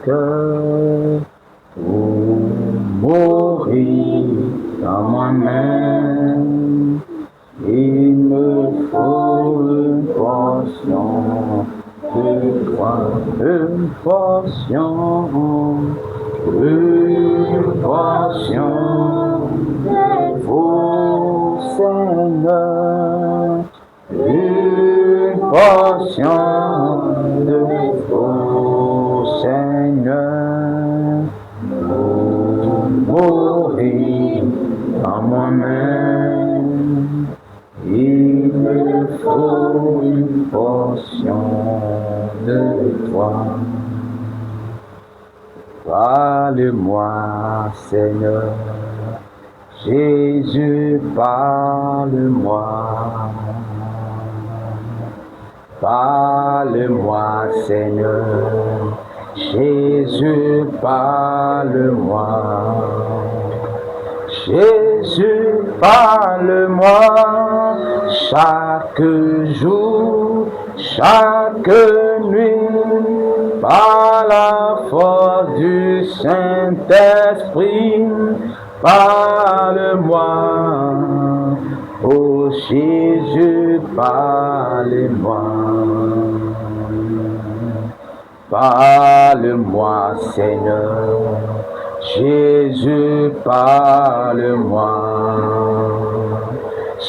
cœur pour mourir dans moi-même. Il me faut une portion de toi, une portion pour Seigneur, une portion de vos Seigneur, pour mourir en moi-même. Il me faut une portion de toi. Parle-moi, Seigneur, Jésus, parle-moi. Parle-moi, Seigneur, Jésus, parle-moi. Jésus, parle-moi chaque jour, chaque nuit, par la force du Saint-Esprit. Parle-moi, oh Jésus, parle-moi. Parle-moi, Seigneur, Jésus, parle-moi.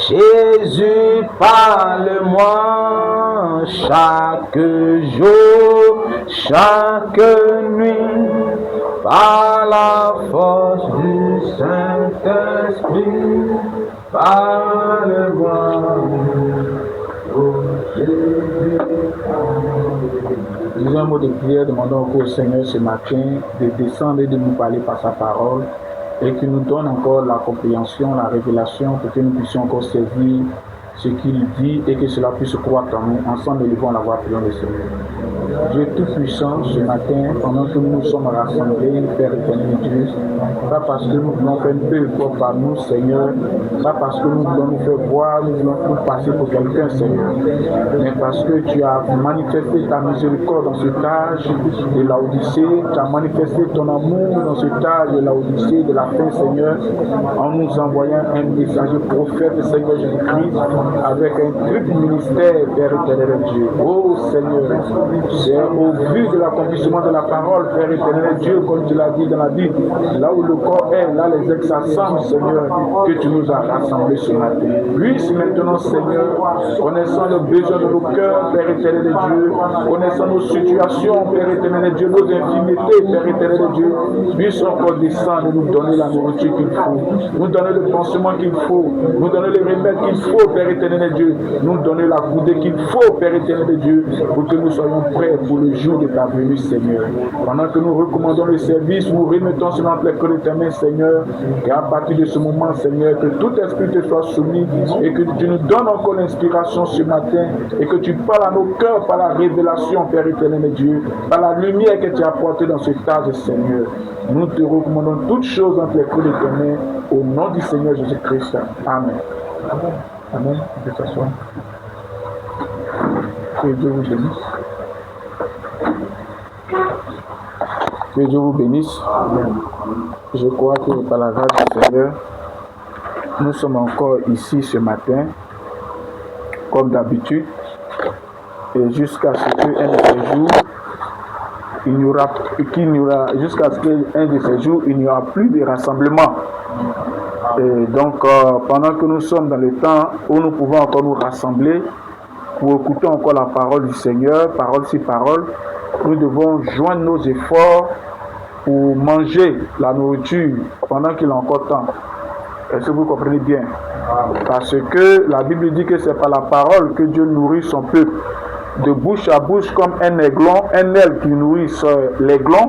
Jésus, parle-moi chaque jour, chaque nuit, par la force du Saint-Esprit. Parle-moi, oh Jésus. Disons un mot de prière, demandons au Seigneur ce matin de descendre et de nous parler par sa parole et qu'il nous donne encore la compréhension, la révélation pour que nous puissions encore servir ce qu'il dit et que cela puisse croître en nous. Ensemble, élevons la voix, prions le Seigneur. Dieu Tout-Puissant, ce matin, pendant que nous sommes rassemblés, Père éternel Dieu, pas parce que nous voulons faire une belle voix par nous, Seigneur, pas parce que nous voulons nous faire voir, nous voulons nous passer pour quelqu'un, Seigneur, mais parce que tu as manifesté ta miséricorde dans cet âge de l'Odyssée, tu as manifesté ton amour dans cet âge de l'Odyssée, de la fin, Seigneur, en nous envoyant un messager prophète, Seigneur Jésus-Christ, avec un triple ministère, Père éternel Dieu. Oh Seigneur, c'est au vu de l'accomplissement de la parole, Père éternel Dieu, comme tu l'as dit dans la Bible, là où le corps est, là les ex s'assemblent, Seigneur, que tu nous as rassemblés ce matin. Puisse maintenant, Seigneur, connaissant le besoin de nos cœurs, Père éternel Dieu, connaissant nos situations, Père éternel Dieu, nos infimités, Père éternel Dieu, puisse encore descendre et nous donner la nourriture qu'il faut, nous donner le pansement qu'il faut, nous donner les remèdes qu'il faut, Père éternel Dieu, nous donner la coudée qu'il faut, Père éternel Dieu, pour que nous soyons prêts pour le jour de ta venue, Seigneur. Pendant que nous recommandons le service, nous remettons sur notre cœur de tes mains, Seigneur, et à partir de ce moment, Seigneur, que tout esprit te soit soumis et que tu nous donnes encore l'inspiration ce matin et que tu parles à nos cœurs par la révélation, Père éternel Dieu, par la lumière que tu as apportée dans cet âge, Seigneur. Nous te recommandons toutes choses entre les cœurs de tes mains, au nom du Seigneur Jésus-Christ. Amen. Amen. Amen. Que ça soit. Que Dieu vous bénisse. Que Dieu vous bénisse. Amen. Je crois que par la grâce du Seigneur, nous sommes encore ici ce matin, comme d'habitude, et jusqu'à ce qu'un de ces jours, jusqu'à ce qu'un de ces jours, il n'y aura plus de rassemblement. Et donc, pendant que nous sommes dans le temps où nous pouvons encore nous rassembler pour écouter encore la parole du Seigneur, parole sur parole, nous devons joindre nos efforts pour manger la nourriture pendant qu'il est encore temps. Est-ce que vous comprenez bien? Parce que la Bible dit que c'est par la parole que Dieu nourrit son peuple. De bouche à bouche comme un aiglon, un aile qui nourrit l'aiglon,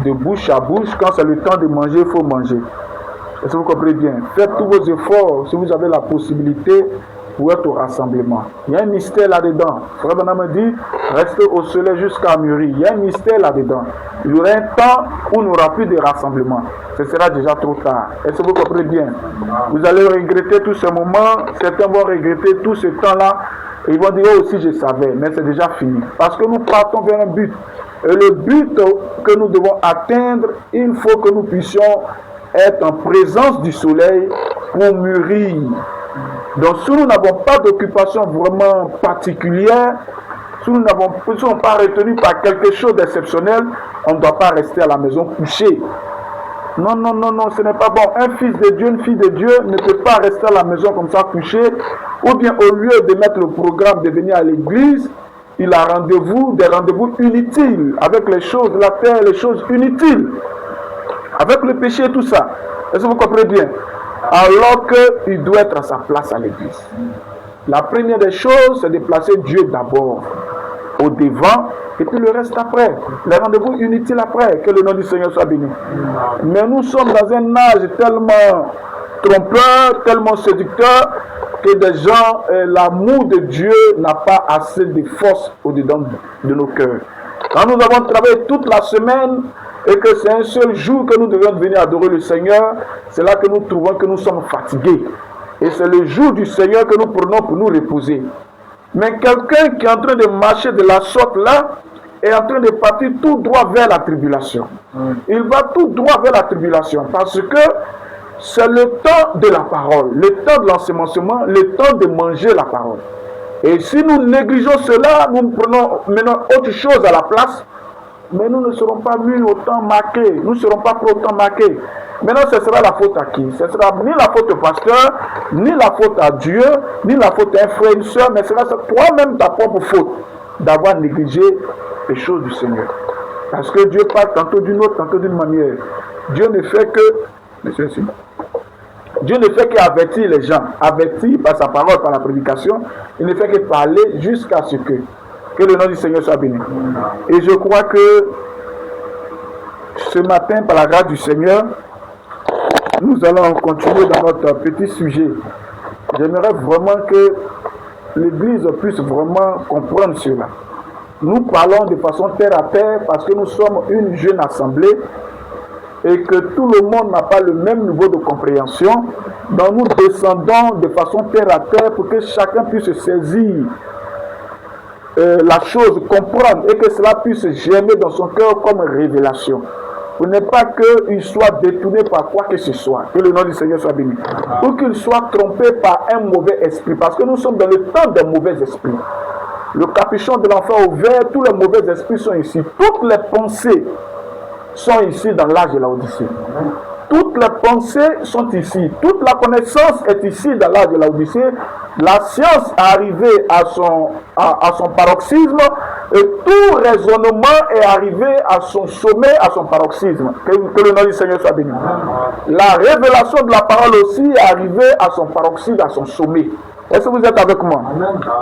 de bouche à bouche, quand c'est le temps de manger, il faut manger. Est-ce que vous comprenez bien? Faites tous vos efforts si vous avez la possibilité pour être au rassemblement. Il y a un mystère là-dedans. Frère Branham dit, restez au soleil jusqu'à mûrir. Il y a un mystère là-dedans. Il y aura un temps où il n'y aura plus de rassemblement. Ce sera déjà trop tard. Est-ce que vous comprenez bien? Vous allez regretter tout ce moment. Certains vont regretter tout ce temps-là. Ils vont dire, oh si je savais, mais c'est déjà fini. Parce que nous partons vers un but. Et le but que nous devons atteindre, il faut que nous puissions être en présence du soleil pour mûrir. Donc si nous n'avons pas d'occupation vraiment particulière, si nous ne sommes pas retenus par quelque chose d'exceptionnel, on ne doit pas rester à la maison couché. Non, non, non, non, ce n'est pas bon. Un fils de Dieu, une fille de Dieu ne peut pas rester à la maison comme ça couché, ou bien au lieu de mettre le programme de venir à l'église, il a des rendez-vous inutiles, avec les choses de la terre, les choses inutiles, avec le péché et tout ça. Est-ce que vous comprenez bien? Alors qu'il doit être à sa place à l'église. La première des choses, c'est de placer Dieu d'abord, au devant, et puis le reste après. Les rendez-vous inutiles après. Que le nom du Seigneur soit béni. Mais nous sommes dans un âge tellement trompeur, tellement séducteur, que des gens, l'amour de Dieu n'a pas assez de force au-dedans de nos cœurs. Quand nous avons travaillé toute la semaine et que c'est un seul jour que nous devons venir adorer le Seigneur, c'est là que nous trouvons que nous sommes fatigués. Et c'est le jour du Seigneur que nous prenons pour nous reposer. Mais quelqu'un qui est en train de marcher de la sorte là, est en train de partir tout droit vers la tribulation. Il va tout droit vers la tribulation parce que c'est le temps de la parole, le temps de l'ensemencement, le temps de manger la parole. Et si nous négligeons cela, nous prenons maintenant autre chose à la place, mais nous ne serons pas mis autant marqués, nous ne serons pas pour autant marqués. Maintenant, ce sera la faute à qui? Ce sera ni la faute au pasteur, ni la faute à Dieu, ni la faute à un frère, une soeur, mais ce sera toi-même ta propre faute d'avoir négligé les choses du Seigneur. Parce que Dieu parle tantôt d'une autre, tantôt d'une manière. Dieu ne fait que... Dieu ne fait qu'avertir les gens, avertir par sa parole, par la prédication. Il ne fait que parler jusqu'à ce que le nom du Seigneur soit béni. Et je crois que ce matin, par la grâce du Seigneur, nous allons continuer dans notre petit sujet. J'aimerais vraiment que l'Église puisse vraiment comprendre cela. Nous parlons de façon terre à terre parce que nous sommes une jeune assemblée et que tout le monde n'a pas le même niveau de compréhension. Donc nous descendons de façon terre à terre pour que chacun puisse saisir la chose, comprendre et que cela puisse germer dans son cœur comme révélation. Pour ne pas qu'il soit détourné par quoi que ce soit. Que le nom du Seigneur soit béni. Ou qu'il soit trompé par un mauvais esprit. Parce que nous sommes dans le temps des mauvais esprits. Le capuchon de l'enfant ouvert, tous les mauvais esprits sont ici. Toutes les pensées sont ici dans l'âge de l'Odyssée. Toutes les pensées sont ici. Toute la connaissance est ici dans l'âge de l'Odyssée. La science est arrivée à son paroxysme et tout raisonnement est arrivé à son sommet, à son paroxysme. Que le nom du Seigneur soit béni. La révélation de la parole aussi est arrivée à son paroxysme, à son sommet. Est-ce que vous êtes avec moi?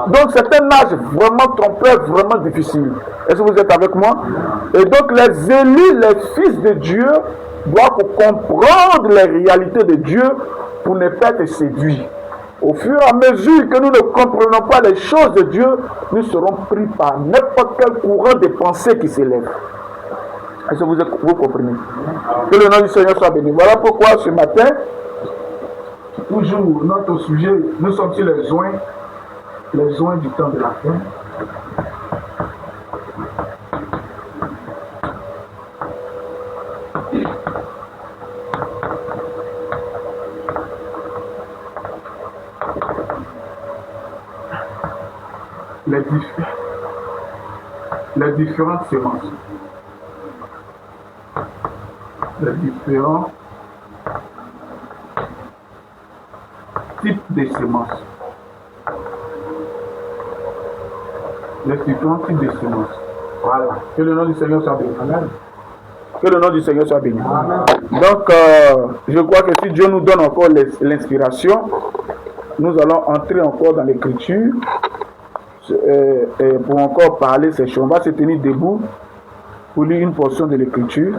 Donc c'est un âge vraiment trompeur, vraiment difficile. Est-ce que vous êtes avec moi? Et donc les élus, les fils de Dieu, doivent comprendre les réalités de Dieu pour ne pas être séduits. Au fur et à mesure que nous ne comprenons pas les choses de Dieu, nous serons pris par n'importe quel courant de pensée qui s'élève. Est-ce que vous comprenez? Que le nom du Seigneur soit béni. Voilà pourquoi ce matin, toujours notre sujet, nous sommes sur les joints du temps de la fin. Les différentes sémences. Les différents types de sémences. Les différents types de sémences. Voilà. Que le nom du Seigneur soit béni. Amen. Que le nom du Seigneur soit béni. Amen. Donc, je crois que si Dieu nous donne encore l'inspiration, nous allons entrer encore dans l'écriture pour encore parler ces choses. On va se tenir debout pour lire une portion de l'écriture.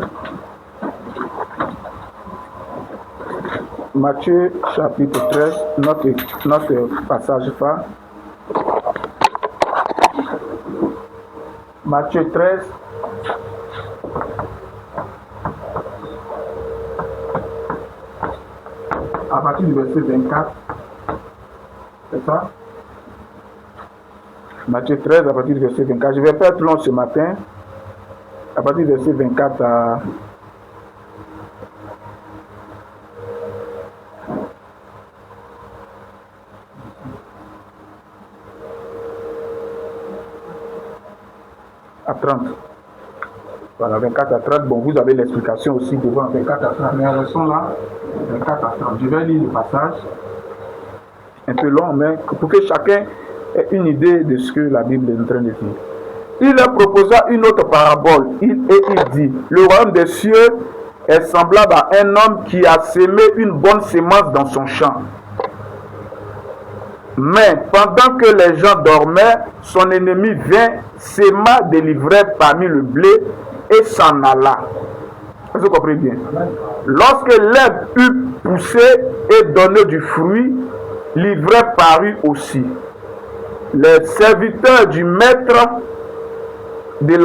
Matthieu chapitre 13, notre passage phare. Matthieu 13. À partir du verset 24. C'est ça? Matthieu 13, à partir du verset 24. Je ne vais pas être long ce matin. À partir du verset 24 à 30. Voilà, 24 à 30. Bon, vous avez l'explication aussi devant 24 à 30. Mais elles sont là, 24 à 30. Je vais lire le passage. Un peu long, mais pour que chacun ait une idée de ce que la Bible est en train de dire. Il leur proposa une autre parabole. Il dit, le royaume des cieux est semblable à un homme qui a semé une bonne semence dans son champ. Mais pendant que les gens dormaient, son ennemi vint, sema des livrets parmi le blé et s'en alla. Vous comprenez bien? Lorsque l'herbe eut poussé et donné du fruit, l'ivraie parut aussi. Les serviteurs du maître de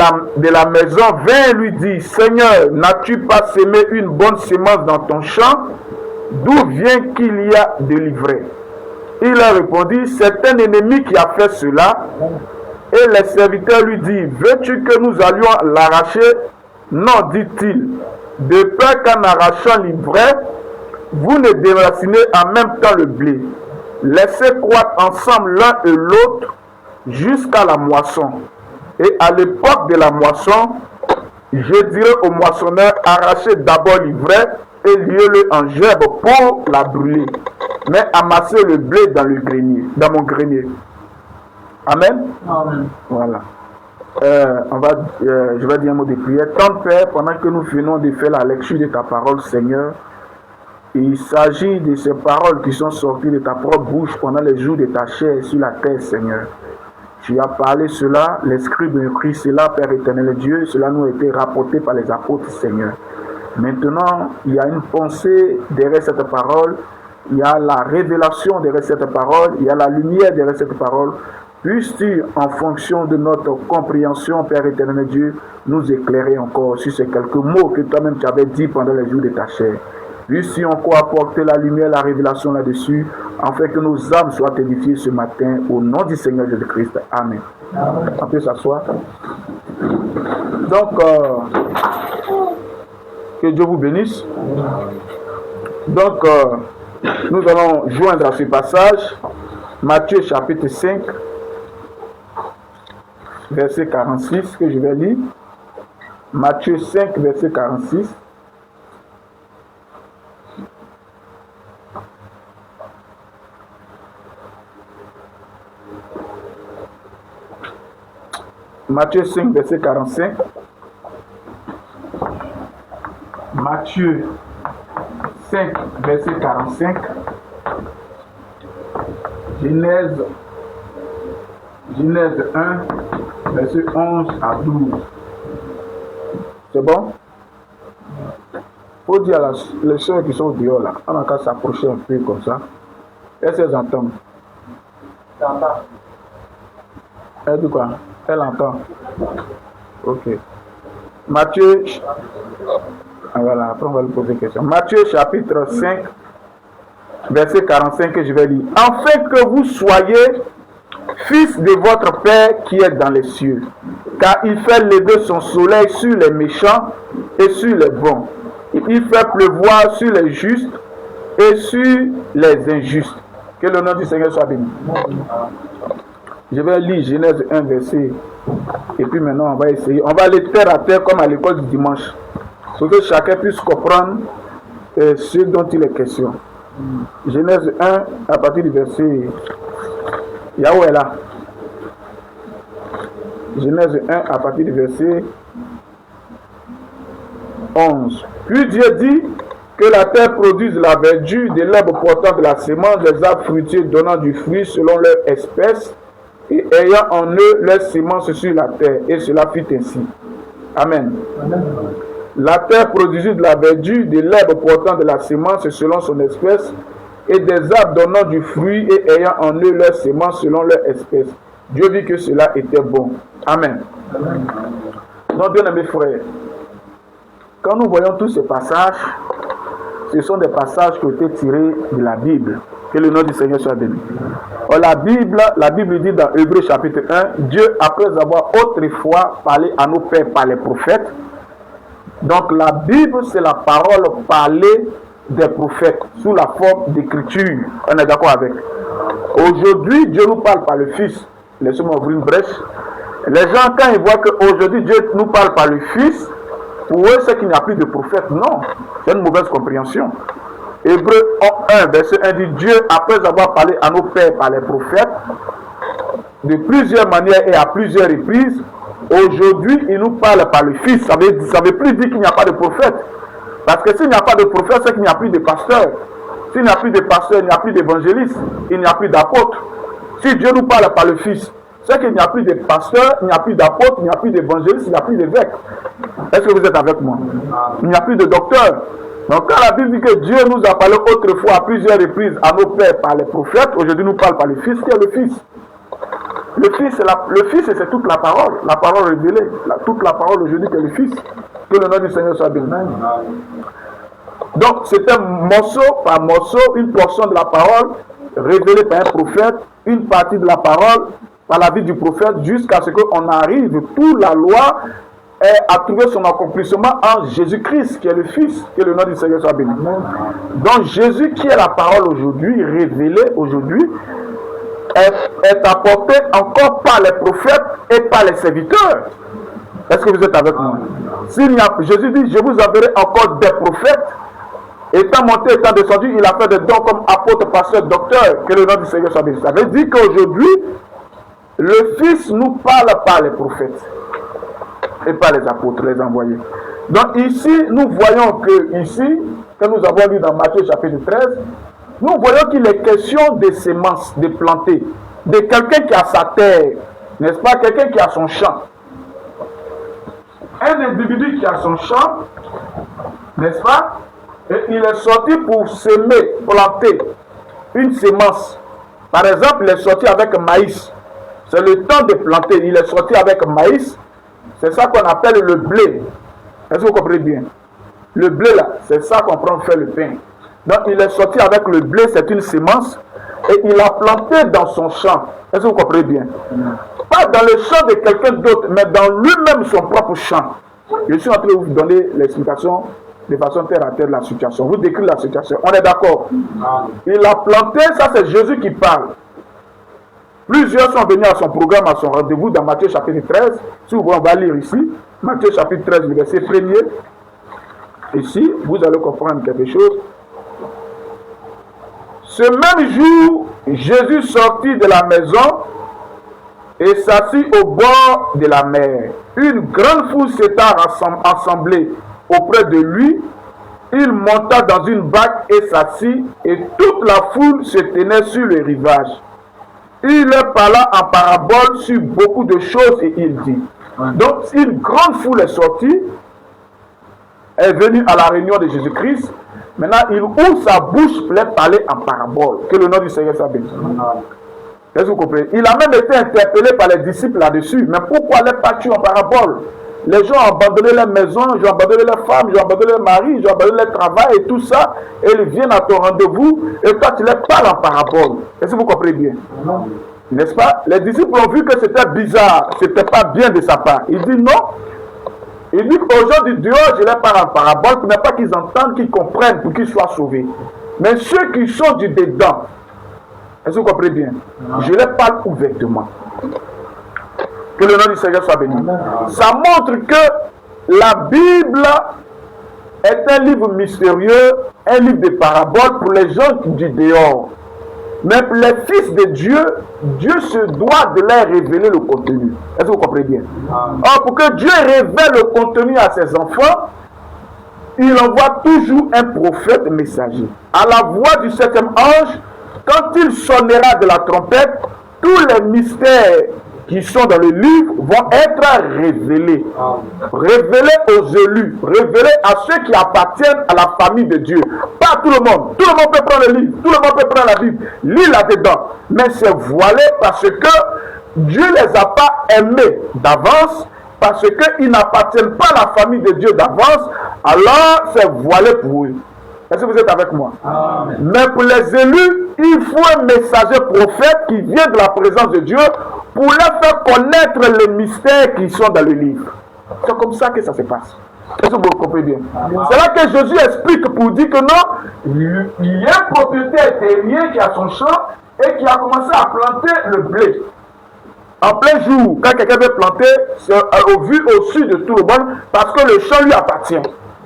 la maison vinrent lui dire, Seigneur, n'as-tu pas semé une bonne semence dans ton champ? D'où vient qu'il y a de l'ivraie? Il leur répondit, c'est un ennemi qui a fait cela. Et les serviteurs lui disent, veux-tu que nous allions l'arracher? Non, dit-il, de peur qu'en arrachant l'ivraie, vous ne déracinez en même temps le blé. Laissez croître ensemble l'un et l'autre jusqu'à la moisson. Et à l'époque de la moisson, je dirai au moissonneur, arrachez d'abord l'ivraie et liez-le en gerbe pour la brûler. Mais amassez le blé dans le grenier, dans mon grenier. Amen. Amen. Voilà. Je vais dire un mot de prière. Tant Père, pendant que nous venons de faire la lecture de ta parole, Seigneur, il s'agit de ces paroles qui sont sorties de ta propre bouche pendant les jours de ta chair sur la terre, Seigneur. Tu as parlé cela, les scribes ont écrit cela, Père éternel Dieu, cela nous a été rapporté par les apôtres, Seigneur. Maintenant, il y a une pensée derrière cette parole, il y a la révélation derrière cette parole, il y a la lumière derrière cette parole. Puisses-tu, en fonction de notre compréhension, Père éternel Dieu, nous éclairer encore sur ces quelques mots que toi-même tu avais dit pendant les jours de ta chair. Puisses-tu encore apporter la lumière, la révélation là-dessus, afin que nos âmes soient édifiées ce matin, au nom du Seigneur Jésus-Christ. Amen. On peut s'asseoir. Donc, que Dieu vous bénisse. Donc, nous allons joindre à ce passage Matthieu chapitre 5, verset 46, que je vais lire. Matthieu 5, verset 46. Matthieu 5, verset 45. Matthieu 5, verset 45. Genèse 1, verset 11 à 12. C'est bon? Il faut dire à les soeurs qui sont dehors là, on a qu'à s'approcher un peu comme ça. Est-ce qu'elles entendent? Elle dit quoi? Elle entend. Ok. Matthieu. Voilà, après on va lui poser une question. Matthieu chapitre 5, verset 45 que je vais lire. Afin que vous soyez fils de votre Père qui est dans les cieux, car il fait lever son soleil sur les méchants et sur les bons. Il fait pleuvoir sur les justes et sur les injustes. Que le nom du Seigneur soit béni. Je vais lire Genèse 1 verset. Et puis maintenant on va essayer. On va aller terre à terre comme à l'école du dimanche. Pour que chacun puisse comprendre ce dont il est question. Genèse 1 à partir du verset. Yahweh est là. Genèse 1 à partir du verset 11. Puis Dieu dit que la terre produise la verdure, de l'herbe portant de la semence, des arbres fruitiers donnant du fruit selon leur espèce, et ayant en eux leur semence sur la terre. Et cela fut ainsi. Amen. Amen. La terre produisit de la verdure, de l'herbe portant de la semence selon son espèce, et des arbres donnant du fruit et ayant en eux leur semence selon leur espèce. Dieu vit que cela était bon. Amen. Amen. Donc, bien aimés frères, quand nous voyons tous ces passages, ce sont des passages qui ont été tirés de la Bible. Que le nom du Seigneur soit béni. La Bible dit dans Hébreux chapitre 1, Dieu, après avoir autrefois parlé à nos pères par les prophètes, donc la Bible, c'est la parole parlée des prophètes sous la forme d'écriture. On est d'accord avec. Aujourd'hui, Dieu nous parle par le Fils. Laissez-moi ouvrir une brèche. Les gens, quand ils voient qu'aujourd'hui Dieu nous parle par le Fils, pour eux, c'est qu'il n'y a plus de prophète. Non, c'est une mauvaise compréhension. Hébreux 1, verset 1 dit Dieu, après avoir parlé à nos pères par les prophètes, de plusieurs manières et à plusieurs reprises, aujourd'hui, il nous parle par le Fils. Ça veut plus dire qu'il n'y a pas de prophète. Parce que s'il n'y a pas de prophète, c'est qu'il n'y a plus de pasteur. S'il n'y a plus de pasteur, il n'y a plus d'évangéliste, il n'y a plus d'apôtre. Si Dieu nous parle par le Fils, c'est qu'il n'y a plus de pasteur, il n'y a plus d'apôtre, il n'y a plus d'évangéliste, il n'y a plus d'évêque. Est-ce que vous êtes avec moi? Il n'y a plus de docteur. Donc quand la Bible dit que Dieu nous a parlé autrefois à plusieurs reprises à nos pères par les prophètes, aujourd'hui nous parle par le Fils, qui est le Fils. Le Fils, c'est toute la parole révélée. Toute la parole aujourd'hui que le Fils. Que le nom du Seigneur soit béni. Donc c'est un morceau par morceau, une portion de la parole révélée par un prophète, une partie de la parole par la vie du prophète, jusqu'à ce qu'on arrive, toute la loi à trouver son accomplissement en Jésus-Christ, qui est le Fils, que le nom du Seigneur soit béni. Donc Jésus, qui est la parole aujourd'hui, révélée aujourd'hui, est apporté encore par les prophètes et par les serviteurs. Est-ce que vous êtes avec moi? Jésus dit, je vous enverrai encore des prophètes. Étant monté, étant descendu, il a fait des dons comme apôtre, pasteur, docteur. Que le nom du Seigneur soit béni. Ça veut dire qu'aujourd'hui, le Fils nous parle par les prophètes et par les apôtres, les envoyés. Donc ici, nous voyons que nous avons lu dans Matthieu chapitre 13, nous voyons qu'il est question de semences, de planter, de quelqu'un qui a sa terre, n'est-ce pas? Quelqu'un qui a son champ. Un individu qui a son champ, n'est-ce pas? Et il est sorti pour semer, planter une semence. Par exemple, il est sorti avec maïs. C'est le temps de planter. Il est sorti avec maïs. C'est ça qu'on appelle le blé. Est-ce que vous comprenez bien? Le blé là, c'est ça qu'on prend pour faire le pain. Donc il est sorti avec le blé, c'est une semence, et il a planté dans son champ. Est-ce que vous comprenez bien? Pas dans le champ de quelqu'un d'autre, mais dans lui-même son propre champ. Je suis en train de vous donner l'explication de façon terre à terre de la situation. Vous décrivez la situation. On est d'accord? Il a planté, ça c'est Jésus qui parle. Plusieurs sont venus à son programme, à son rendez-vous dans Matthieu chapitre 13. Si vous voulez, on va lire ici. Matthieu chapitre 13, le verset 1er. Ici, vous allez comprendre quelque chose. Ce même jour, Jésus sortit de la maison et s'assit au bord de la mer. Une grande foule s'étant assemblée auprès de lui. Il monta dans une barque et s'assit, et toute la foule se tenait sur le rivage. Il leur parla en parabole sur beaucoup de choses et il dit. Donc, une grande foule est sortie, est venue à la réunion de Jésus-Christ. Maintenant, il ouvre sa bouche pour leur parler en parabole. Que le nom du Seigneur soit béni. Est-ce que vous comprenez? Il a même été interpellé par les disciples là-dessus. Mais pourquoi les partir en parabole? Les gens ont abandonné leur maison, ils ont abandonné leurs femmes, ils ont abandonné leur mari, ils ont abandonné leur travail et tout ça. Et ils viennent à ton rendez-vous et toi tu leur parles en parabole. Est-ce que vous comprenez bien? N'est-ce pas? Les disciples ont vu que c'était bizarre, c'était pas bien de sa part. Il dit non. Il dit qu'aujourd'hui, Dieu, je leur parle en parabole pour ne pas qu'ils entendent, qu'ils comprennent, pour qu'ils soient sauvés. Mais ceux qui sont du dedans, est-ce que vous comprenez bien? Je leur parle ouvertement. Que le nom du Seigneur soit béni. Ça montre que la Bible est un livre mystérieux, un livre de paraboles pour les gens du dehors. Mais pour les fils de Dieu, Dieu se doit de leur révéler le contenu. Est-ce que vous comprenez bien? Or, pour que Dieu révèle le contenu à ses enfants, il envoie toujours un prophète messager. À la voix du septième ange, quand il sonnera de la trompette, tous les mystères qui sont dans le livre vont être révélés. Révélés aux élus, révélés à ceux qui appartiennent à la famille de Dieu. Pas à tout le monde. Tout le monde peut prendre le livre, tout le monde peut prendre la Bible, lire là-dedans. Mais c'est voilé parce que Dieu ne les a pas aimés d'avance, parce qu'ils n'appartiennent pas à la famille de Dieu d'avance, alors c'est voilé pour eux. Est-ce que vous êtes avec moi? Amen. Mais pour les élus, il faut un messager prophète qui vient de la présence de Dieu pour leur faire connaître les mystères qui sont dans le livre. C'est comme ça que ça se passe. Est-ce que vous comprenez bien? C'est là que Jésus explique pour dire que non, il y a un propriétaire terrien qui a son champ et qui a commencé à planter le blé. En plein jour, quand quelqu'un veut planter, c'est au vu au sud de tout le monde parce que le champ lui appartient.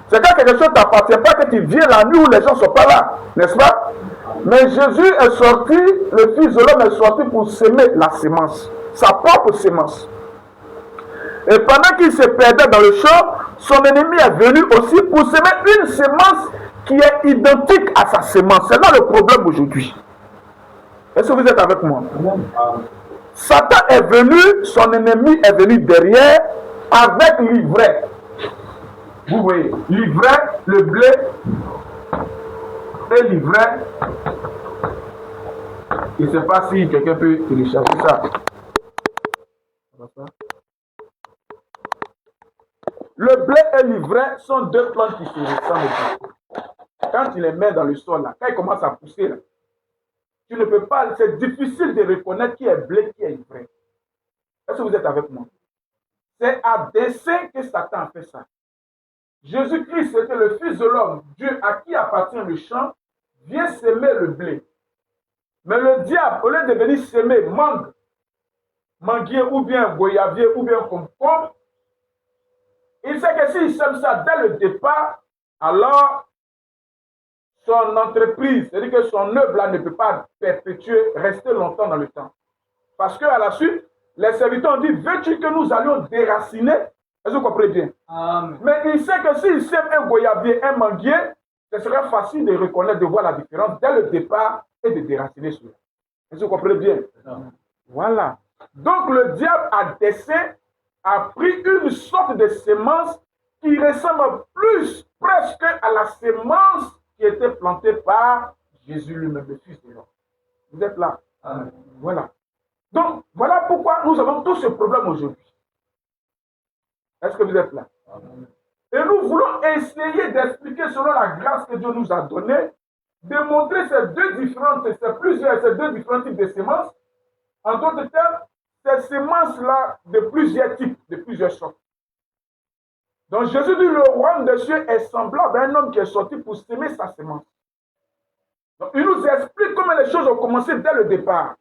C'est quand quelque chose ne t'appartient pas que tu viens la nuit où les gens ne sont pas là, n'est-ce pas? Mais Jésus est sorti, le Fils de l'homme est sorti pour semer la sémence, sa propre sémence. Et pendant qu'il se perdait dans le champ, son ennemi est venu aussi pour semer une sémence qui est identique à sa sémence. C'est là le problème aujourd'hui. Est-ce que vous êtes avec moi? Satan est venu, son ennemi est venu derrière avec l'ivraie. Vous voyez, l'ivraie, le blé et l'ivraie. Je ne sais pas si quelqu'un peut télécharger ça. Le blé et l'ivraie sont deux plantes qui se ressemblent. Quand tu les mets dans le sol, là, quand ils commencent à pousser, là, tu ne peux pas, c'est difficile de reconnaître qui est blé, qui est ivraie. Est-ce que vous êtes avec moi? C'est à dessein que Satan a fait ça. Jésus-Christ, c'était le Fils de l'homme, Dieu à qui appartient le champ, vient s'aimer le blé. Mais le diable, au lieu de venir s'aimer mangue, manguier ou bien goyavier ou bien concombre, il sait que s'il sème ça dès le départ, alors son entreprise, c'est-à-dire que son œuvre là ne peut pas perpétuer, rester longtemps dans le temps. Parce qu'à la suite, les serviteurs ont dit, veux-tu que nous allions déraciner? Est-ce que vous comprenez bien? Amen. Mais il sait que s'il sème un goyavier, un manguier, ce serait facile de reconnaître, de voir la différence dès le départ et de déraciner cela. Est-ce que vous comprenez bien? Amen. Voilà. Donc le diable à dessein a pris une sorte de sémence qui ressemble plus presque à la sémence qui était plantée par Jésus lui-même, le Fils de l'homme. Vous êtes là? Amen. Voilà. Donc, voilà pourquoi nous avons tout ce problème aujourd'hui. Est-ce que vous êtes là? Amen. Et nous voulons essayer d'expliquer selon la grâce que Dieu nous a donnée, de montrer ces deux différents types de semences. En d'autres termes, ces semences-là de plusieurs types, de plusieurs sortes. Donc Jésus dit, le royaume des cieux est semblable à un homme qui est sorti pour semer sa semence. Donc il nous explique comment les choses ont commencé dès le départ.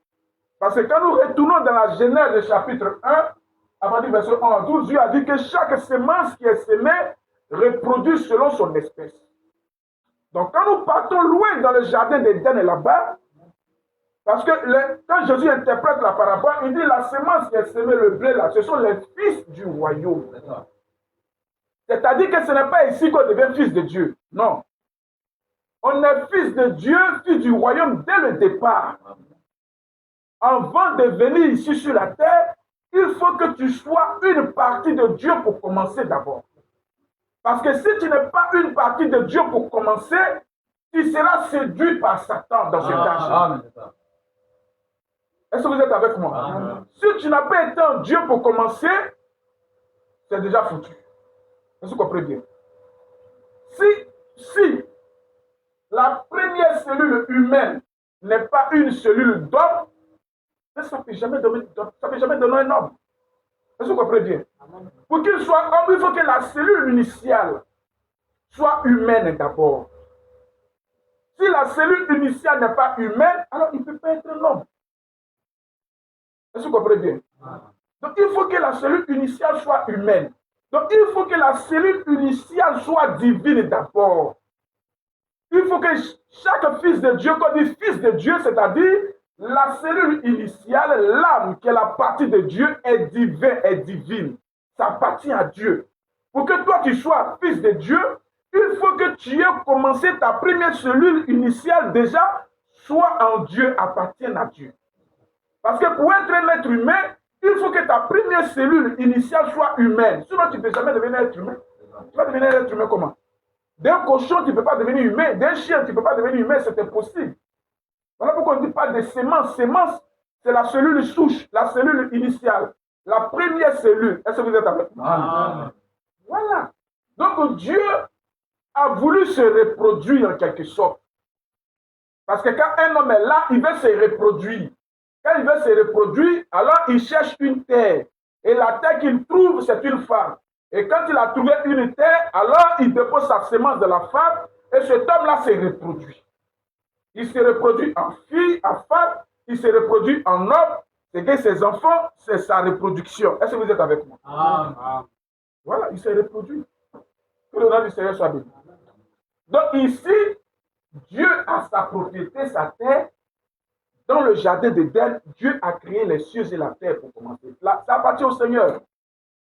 Parce que quand nous retournons dans la Genèse chapitre 1, à partir du verset 1 à 12, Dieu a dit que chaque semence qui est semée reproduit selon son espèce. Donc quand nous partons loin dans le jardin d'Éden et là-bas, parce que quand Jésus interprète la parabole, il dit la semence qui est semée, le blé là, ce sont les fils du royaume. C'est-à-dire que ce n'est pas ici qu'on devient fils de Dieu. Non. On est fils de Dieu, fils du royaume dès le départ. Avant de venir ici sur la terre, il faut que tu sois une partie de Dieu pour commencer d'abord. Parce que si tu n'es pas une partie de Dieu pour commencer, tu seras séduit par Satan dans cet âge. Est-ce que vous êtes avec moi? Amen. Si tu n'as pas été en Dieu pour commencer, c'est déjà foutu. Est-ce que vous comprenez bien? Si la première cellule humaine n'est pas une cellule d'homme, ça ne peut jamais donner un homme. Est-ce que vous comprenez bien? Amen. Pour qu'il soit homme, il faut que la cellule initiale soit humaine d'abord. Si la cellule initiale n'est pas humaine, alors il ne peut pas être un homme. Est-ce que vous comprenez bien? Donc il faut que la cellule initiale soit humaine. Donc il faut que la cellule initiale soit divine d'abord. Il faut que chaque fils de Dieu, quand on dit fils de Dieu, c'est-à-dire la cellule initiale, l'âme qui est la partie de Dieu est divine. Ça appartient à Dieu. Pour que toi tu sois fils de Dieu, il faut que tu aies commencé ta première cellule initiale déjà, soit en Dieu, appartienne à Dieu. Parce que pour être un être humain, il faut que ta première cellule initiale soit humaine. Sinon, tu ne peux jamais devenir un être humain. Tu vas devenir un être humain comment? D'un cochon, tu ne peux pas devenir humain. D'un chien, tu ne peux pas devenir humain. C'est impossible. Voilà pourquoi on ne dit pas de sémence. Sémence, c'est la cellule souche, la cellule initiale. La première cellule. Est-ce que vous êtes avec moi? Voilà. Donc Dieu a voulu se reproduire en quelque sorte. Parce que quand un homme est là, il veut se reproduire. Quand il veut se reproduire, alors il cherche une terre. Et la terre qu'il trouve, c'est une femme. Et quand il a trouvé une terre, alors il dépose sa semence de la femme et cet homme-là se reproduit. Il se reproduit en fille, en femme, il se reproduit en homme. C'est que ses enfants, c'est sa reproduction. Est-ce que vous êtes avec moi? Amen. Voilà, il se reproduit. Que le nom du Seigneur soit béni. Donc ici, Dieu a sa propriété, sa terre. Dans le jardin d'Éden, Dieu a créé les cieux et la terre pour commencer. Là, ça appartient au Seigneur.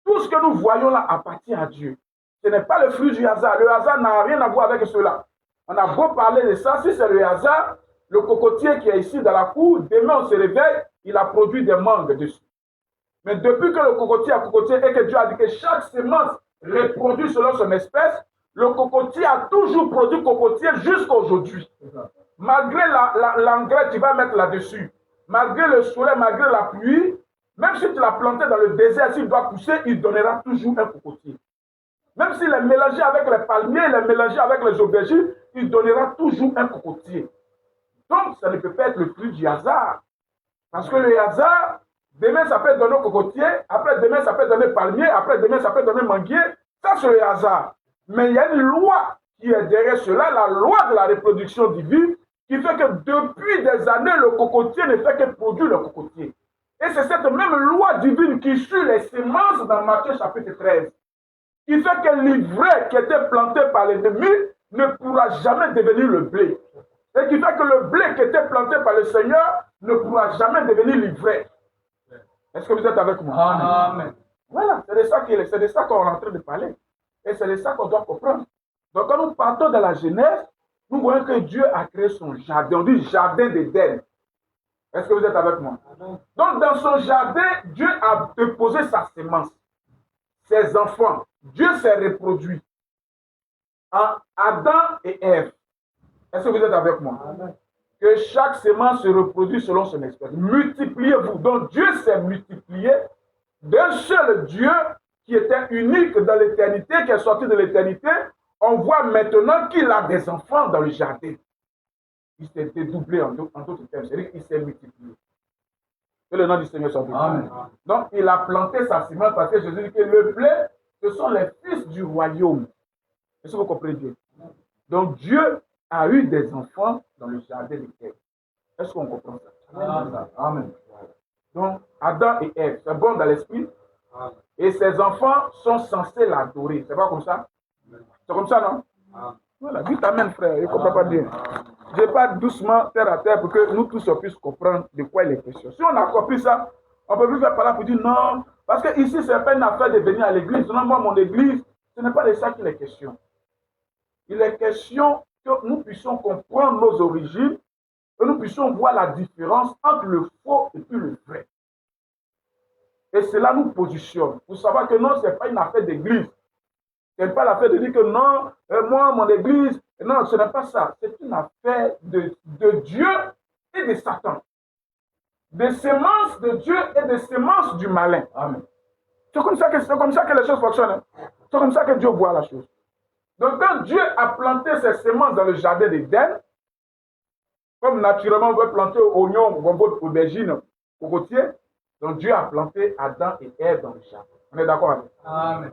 Tout ce que nous voyons là appartient à Dieu. Ce n'est pas le fruit du hasard. Le hasard n'a rien à voir avec cela. On a beau parler de ça, si c'est le hasard, le cocotier qui est ici dans la cour, demain on se réveille, il a produit des mangues dessus. Mais depuis que le cocotier a cocotier et que Dieu a dit que chaque semence reproduit selon son espèce, le cocotier a toujours produit cocotier jusqu'à aujourd'hui. Malgré l'engrais que tu vas mettre là-dessus, malgré le soleil, malgré la pluie, même si tu l'as planté dans le désert, s'il doit pousser, il donnera toujours un cocotier. Même s'il est mélangé avec les palmiers, il est mélangé avec les aubergines, il donnera toujours un cocotier. Donc, ça ne peut pas être le fruit du hasard. Parce que le hasard, demain, ça peut donner cocotier, après demain, ça peut donner palmier, après demain, ça peut donner manguier. Ça, c'est le hasard. Mais il y a une loi qui est derrière cela, la loi de la reproduction divine, qui fait que depuis des années, le cocotier ne fait que produire le cocotier. Et c'est cette même loi divine qui suit les semences dans Matthieu chapitre 13, qui fait que l'ivraie qui était planté par l'ennemi ne pourra jamais devenir le blé. Et qui fait que le blé qui était planté par le Seigneur ne pourra jamais devenir l'ivraie. Est-ce que vous êtes avec moi? Amen. Voilà, c'est de ça qu'on est en train de parler. Et c'est de ça qu'on doit comprendre. Donc quand nous partons de la Genèse, nous voyons que Dieu a créé son jardin. On dit jardin d'Éden. Est-ce que vous êtes avec moi? Donc dans son jardin, Dieu a déposé sa semence, ses enfants. Dieu s'est reproduit en Adam et Ève. Est-ce que vous êtes avec moi? Amen. Que chaque semence se reproduit selon son espèce. Multipliez-vous. Donc Dieu s'est multiplié d'un seul Dieu qui était unique dans l'éternité, qui est sorti de l'éternité. On voit maintenant qu'il a des enfants dans le jardin. Il s'est dédoublé en d'autres termes. C'est-à-dire qu'il s'est multiplié. Que le nom du Seigneur soit béni. Amen. Donc il a planté sa semence parce que Jésus dit que le blé, ce sont les fils du royaume. Est-ce que vous comprenez Dieu? Donc Dieu a eu des enfants dans le jardin d'Éden. Est-ce qu'on comprend ça? Amen. Amen. Donc Adam et Ève, c'est bon dans l'esprit. Et ses enfants sont censés l'adorer. C'est pas comme ça? C'est comme ça, non? Voilà, dites amen, frère. Il ne comprend pas bien. Je parle doucement, terre à terre, pour que nous tous on puisse comprendre de quoi il est question. Si on a compris ça, on ne peut plus faire par là pour dire non. Parce que ici, ce n'est pas une affaire de venir à l'église. Non, moi, mon église, ce n'est pas de ça qu'il est question. Il est question que nous puissions comprendre nos origines, que nous puissions voir la différence entre le faux et puis le vrai. Et cela nous positionne. Vous savez que non, ce n'est pas une affaire d'église. Ce n'est pas l'affaire de dire que non, moi, mon église, non, ce n'est pas ça. C'est une affaire de Dieu et de Satan. Des semences de Dieu et des semences du malin. Amen. C'est comme ça que les choses fonctionnent. C'est comme ça que Dieu voit la chose. Donc quand Dieu a planté ses semences dans le jardin d'Éden, comme naturellement on veut planter oignons, gombo, aubergine, cocotier, donc Dieu a planté Adam et Ève dans le jardin. On est d'accord avec ça? Amen.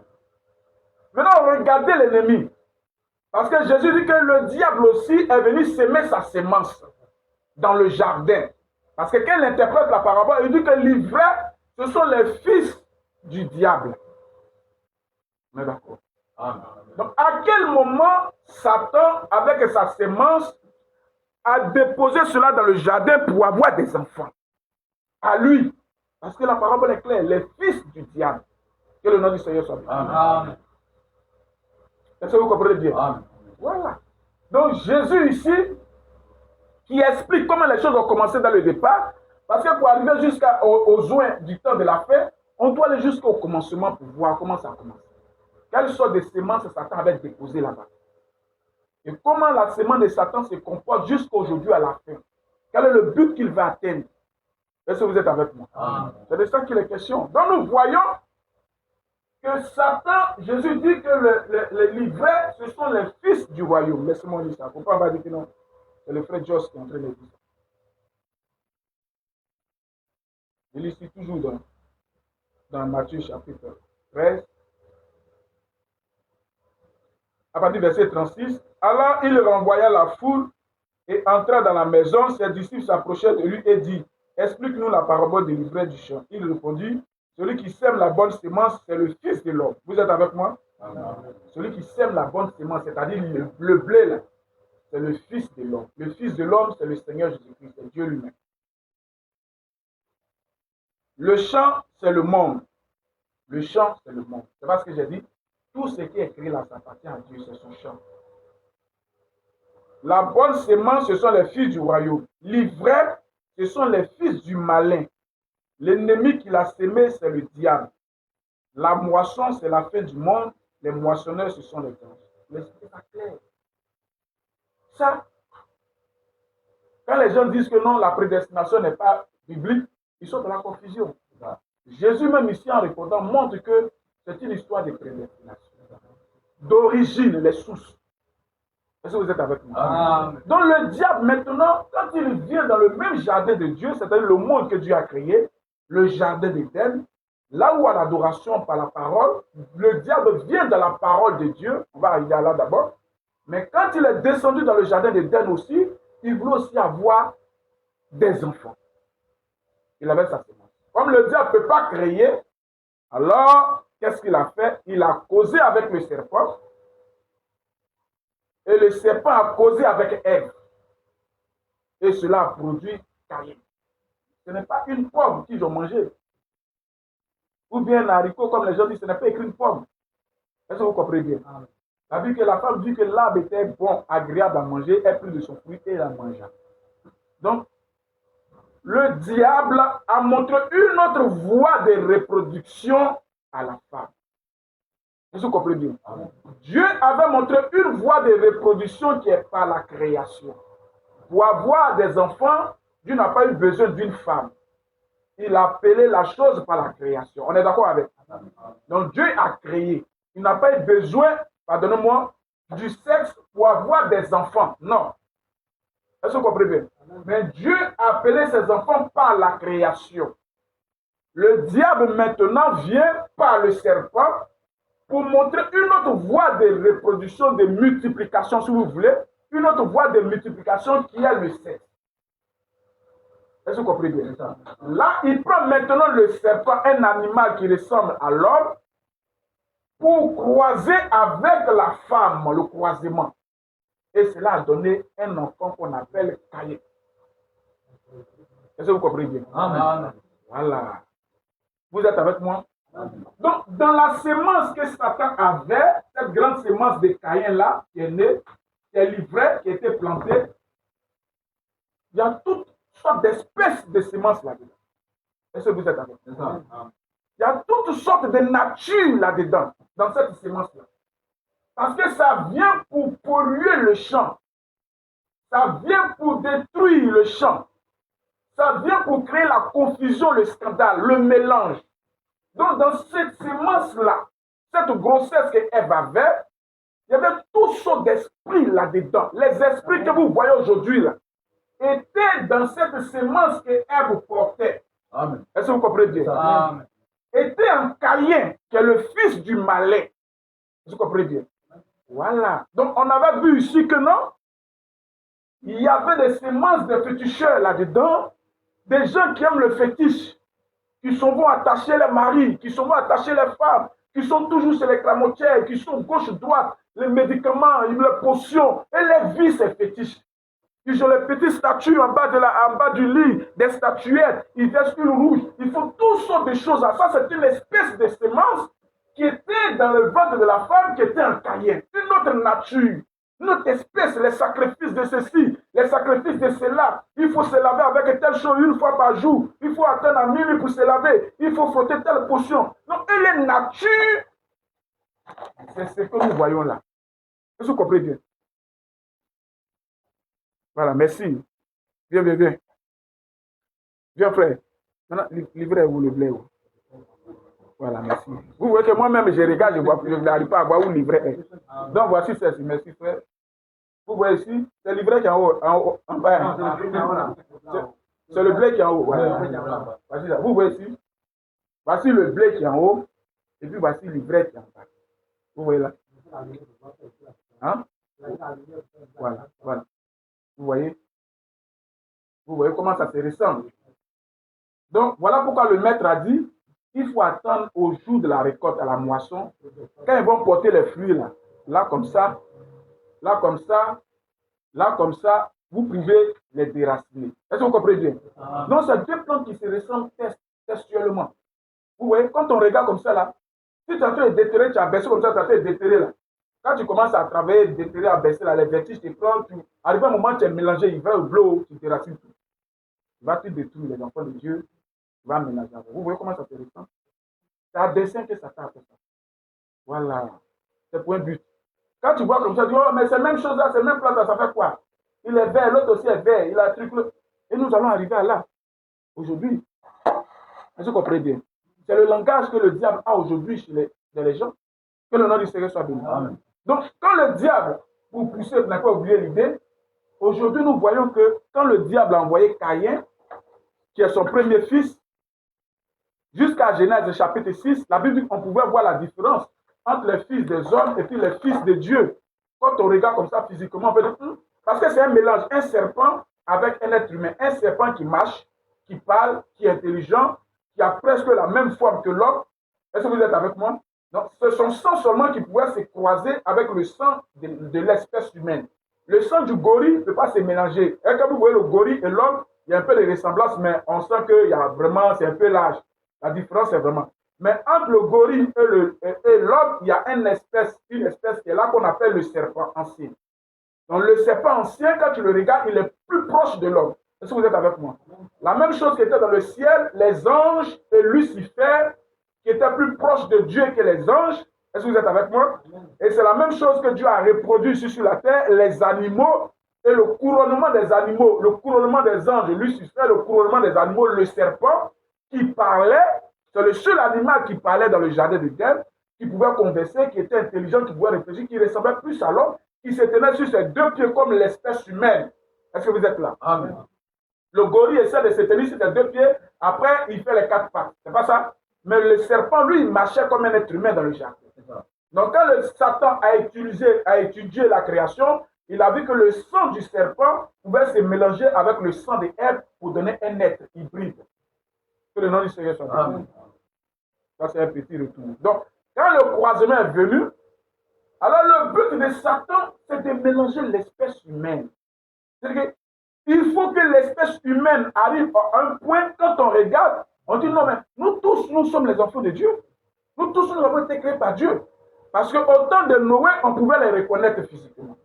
Maintenant, regardez l'ennemi. Parce que Jésus dit que le diable aussi est venu s'aimer sa semence dans le jardin. Parce que quand il interprète la parabole, il dit que l'ivraie, ce sont les fils du diable. On est d'accord? Amen. Donc, à quel moment Satan, avec sa semence, a déposé cela dans le jardin pour avoir des enfants? À lui. Parce que la parabole est claire, les fils du diable. Que le nom du Seigneur soit béni. Amen. Est-ce que vous comprenez bien? Amen. Voilà. Donc Jésus ici, qui explique comment les choses ont commencé dans le départ, parce que pour arriver jusqu'aux joints du temps de la fin, on doit aller jusqu'au commencement pour voir comment ça commence. Quelles sortes de semences Satan avait déposées là-bas. Et comment la semence de Satan se comporte jusqu'aujourd'hui à la fin. Quel est le but qu'il va atteindre? Est-ce que vous êtes avec moi? C'est de ça qu'il est question. Donc nous voyons que Satan, Jésus dit que les livrets, ce sont les fils du royaume. Laissez-moi dire ça. Il ne faut pas avoir dit que non. C'est le frère Joss qui est en train de dire ça. Je lis ici toujours dans Matthieu chapitre 13. À partir du verset 36. Alors il renvoya la foule et entra dans la maison. Ses disciples s'approchèrent de lui et dit, explique-nous la parabole des livrets du champ. Il répondit, celui qui sème la bonne semence, c'est le Fils de l'homme. Vous êtes avec moi? Amen. Celui qui sème la bonne semence, c'est-à-dire le blé, là, c'est le Fils de l'homme. Le Fils de l'homme, c'est le Seigneur Jésus-Christ, c'est Dieu lui-même. Le champ, c'est le monde. Le champ, c'est le monde. C'est pas ce que j'ai dit. Tout ce qui est créé là, ça appartient à Dieu, c'est son champ. La bonne semence, ce sont les fils du royaume. L'ivraie, ce sont les fils du malin. L'ennemi qui l'a sémé, c'est le diable. La moisson, c'est la fin du monde. Les moissonneurs, ce sont les anges. C'est pas clair. Ça, quand les gens disent que non, la prédestination n'est pas biblique, ils sont dans la confusion. Jésus, même ici, en répondant, montre que c'est une histoire de prédestination. D'origine, les sources. Est-ce que vous êtes avec moi? Donc le diable, maintenant, quand il vient dans le même jardin de Dieu, c'est-à-dire le monde que Dieu a créé, le jardin d'Éden, là où à l'adoration par la parole, le diable vient dans la parole de Dieu, on va arriver là d'abord, mais quand il est descendu dans le jardin d'Éden aussi, il voulait aussi avoir des enfants. Il avait sa semence. Comme le diable ne peut pas créer, alors qu'est-ce qu'il a fait? Il a causé avec le serpent, et le serpent a causé avec Ève. Et cela a produit Caïn. Ce n'est pas une pomme qu'ils ont mangée. Ou bien un haricot, comme les gens disent, ce n'est pas écrit une pomme. Est-ce que vous comprenez bien? La femme dit que l'arbre était bon, agréable à manger, elle prit de son fruit et la mangea. Donc, le diable a montré une autre voie de reproduction à la femme. Est-ce que vous comprenez bien? Dieu avait montré une voie de reproduction qui est par la création. Pour avoir des enfants, Dieu n'a pas eu besoin d'une femme. Il a appelé la chose par la création. On est d'accord avec? Donc Dieu a créé. Il n'a pas eu besoin, pardonnez-moi, du sexe pour avoir des enfants. Non. Est-ce que vous comprenez bien? Mais Dieu a appelé ses enfants par la création. Le diable maintenant vient par le serpent pour montrer une autre voie de reproduction, de multiplication, si vous voulez, une autre voie de multiplication qui est le sexe. Est-ce que vous comprenez bien? Là, il prend maintenant le serpent, un animal qui ressemble à l'homme, pour croiser avec la femme, le croisement. Et cela a donné un enfant qu'on appelle Caïn. Est-ce que vous comprenez bien? Amen. Voilà. Vous êtes avec moi? Donc, dans la semence que Satan avait, cette grande semence de Caïn-là, qui est née, qui est livrée, qui a été plantée, il y a toutes sortes d'espèces de semences là-dedans. Est-ce que vous êtes avec moi? Il y a toutes sortes de natures là-dedans, dans cette semence-là. Parce que ça vient pour polluer le champ. Ça vient pour détruire le champ. Ça vient pour créer la confusion, le scandale, le mélange. Donc, dans cette semence-là, cette grossesse qu'Ève avait, il y avait toutes sortes d'esprits là-dedans. Les esprits que vous voyez aujourd'hui, là, étaient dans cette semence qu'Ève portait. Amen. Est-ce que vous comprenez bien? Amen. Était en Caïn, qui est le fils du malin. Est-ce que vous comprenez bien? Voilà. Donc, on avait vu ici que non, il y avait des semences de féticheurs là-dedans, des gens qui aiment le fétiche, qui sont vont attacher les maris, qui sont vont attacher les femmes, qui sont toujours sur les clamotières, qui sont gauche-droite, les médicaments, les potions, et les vices et fétiches. Ils ont les petites statues en bas du lit, des statuettes, ils vestent une rouge, ils font toutes sortes de choses. Ça, c'est une espèce de semence qui était dans le ventre de la femme, qui était en Caïn. Une autre nature, une autre espèce, les sacrifices de ceci, les sacrifices de cela. Il faut se laver avec telle chose une fois par jour. Il faut attendre à minuit pour se laver. Il faut frotter telle potion. Donc, elle est nature. C'est ce que nous voyons là. Est-ce que vous comprenez bien? Voilà, merci. Viens, viens, viens. Viens, frère. Maintenant, livrez-vous le blé. Voilà, merci. Vous voyez que moi-même, je regarde, je n'arrive pas à voir où le livret est. Donc, voici ceci. Merci, frère. Vous voyez ici, c'est le livret qui est en haut, en bas. C'est le blé qui est en haut. Voilà. Voici ça. Vous voyez ici. Voici le blé qui est en haut. Et puis, voici le livret qui est en bas. Vous voyez là. Hein? Voilà, voilà. Vous voyez comment ça se ressemble. Donc, voilà pourquoi le maître a dit, il faut attendre au jour de la récolte, à la moisson. Quand ils vont porter les fruits là comme ça, là comme ça, là comme ça, vous pouvez les déraciner. Est-ce que vous comprenez bien? Donc, c'est deux plantes qui se ressemblent textuellement. Vous voyez, quand on regarde comme ça là, si tu es en train de déterrer, tu as baissé comme ça, tu as fait déterrer là. Quand tu commences à travailler, déterrer, à baisser là, les vertiges te prennent, arrive un moment, tu es mélangé, il va au bleu, tu déracines tout. Tu vas tout détruire, les enfants de Dieu, tu vas mélanger. Vous voyez comment ça se ressemble? C'est un dessin que ça tape. Voilà. C'est pour un but. Quand tu vois comme ça, tu dis, oh, mais c'est la même chose là, c'est la même plante là, ça fait quoi? Il est vert, l'autre aussi est vert, il a un truc. Et nous allons arriver à là. Aujourd'hui. Est-ce que vous comprenez bien? C'est le langage que le diable a aujourd'hui chez les gens. Que le nom du Seigneur soit béni. Donc, quand le diable, pour pousser, vous n'avez pas oublié l'idée, aujourd'hui, nous voyons que quand le diable a envoyé Caïn, qui est son premier fils, jusqu'à Genèse chapitre 6, la Bible dit qu'on pouvait voir la différence entre les fils des hommes et puis les fils de Dieu. Quand on regarde comme ça physiquement, on peut dire, parce que c'est un mélange, un serpent avec un être humain. Un serpent qui marche, qui parle, qui est intelligent, qui a presque la même forme que l'homme. Est-ce que vous êtes avec moi? Donc, c'est son sang seulement qui pouvait se croiser avec le sang de l'espèce humaine. Le sang du gorille ne peut pas se mélanger. Et quand vous voyez le gorille et l'homme, il y a un peu de ressemblance, mais on sent qu'il y a vraiment, c'est un peu l'âge. La différence, c'est vraiment. Mais entre le gorille et l'homme, il y a une espèce qui est là qu'on appelle le serpent ancien. Donc, le serpent ancien, quand tu le regardes, il est plus proche de l'homme. Est-ce que vous êtes avec moi? La même chose qui était dans le ciel, les anges et Lucifer, qui étaient plus proches de Dieu que les anges. Est-ce que vous êtes avec moi? Et c'est la même chose que Dieu a reproduit ici sur la terre, les animaux et le couronnement des animaux, le couronnement des anges, Lucifer, le couronnement des animaux, le serpent qui parlait, c'est le seul animal qui parlait dans le jardin d'Éden, qui pouvait converser, qui était intelligent, qui pouvait réfléchir, qui ressemblait plus à l'homme, qui se tenait sur ses deux pieds comme l'espèce humaine. Est-ce que vous êtes là? Amen. Le gorille essaie de se tenir sur ses deux pieds, après il fait les quatre pattes. C'est pas ça? Mais le serpent, lui, il marchait comme un être humain dans le jardin. Donc, quand le Satan a étudié la création, il a vu que le sang du serpent pouvait se mélanger avec le sang de Ève pour donner un être hybride. Que le nom du Seigneur soit béni. Ça, c'est un petit retour. Donc, quand le croisement est venu, alors le but de Satan, c'est de mélanger l'espèce humaine. C'est-à-dire qu'il faut que l'espèce humaine arrive à un point, quand on regarde, on dit non, mais nous tous, nous sommes les enfants de Dieu. Nous tous, nous avons été créés par Dieu. Parce qu'au temps de Noé, on pouvait les reconnaître physiquement.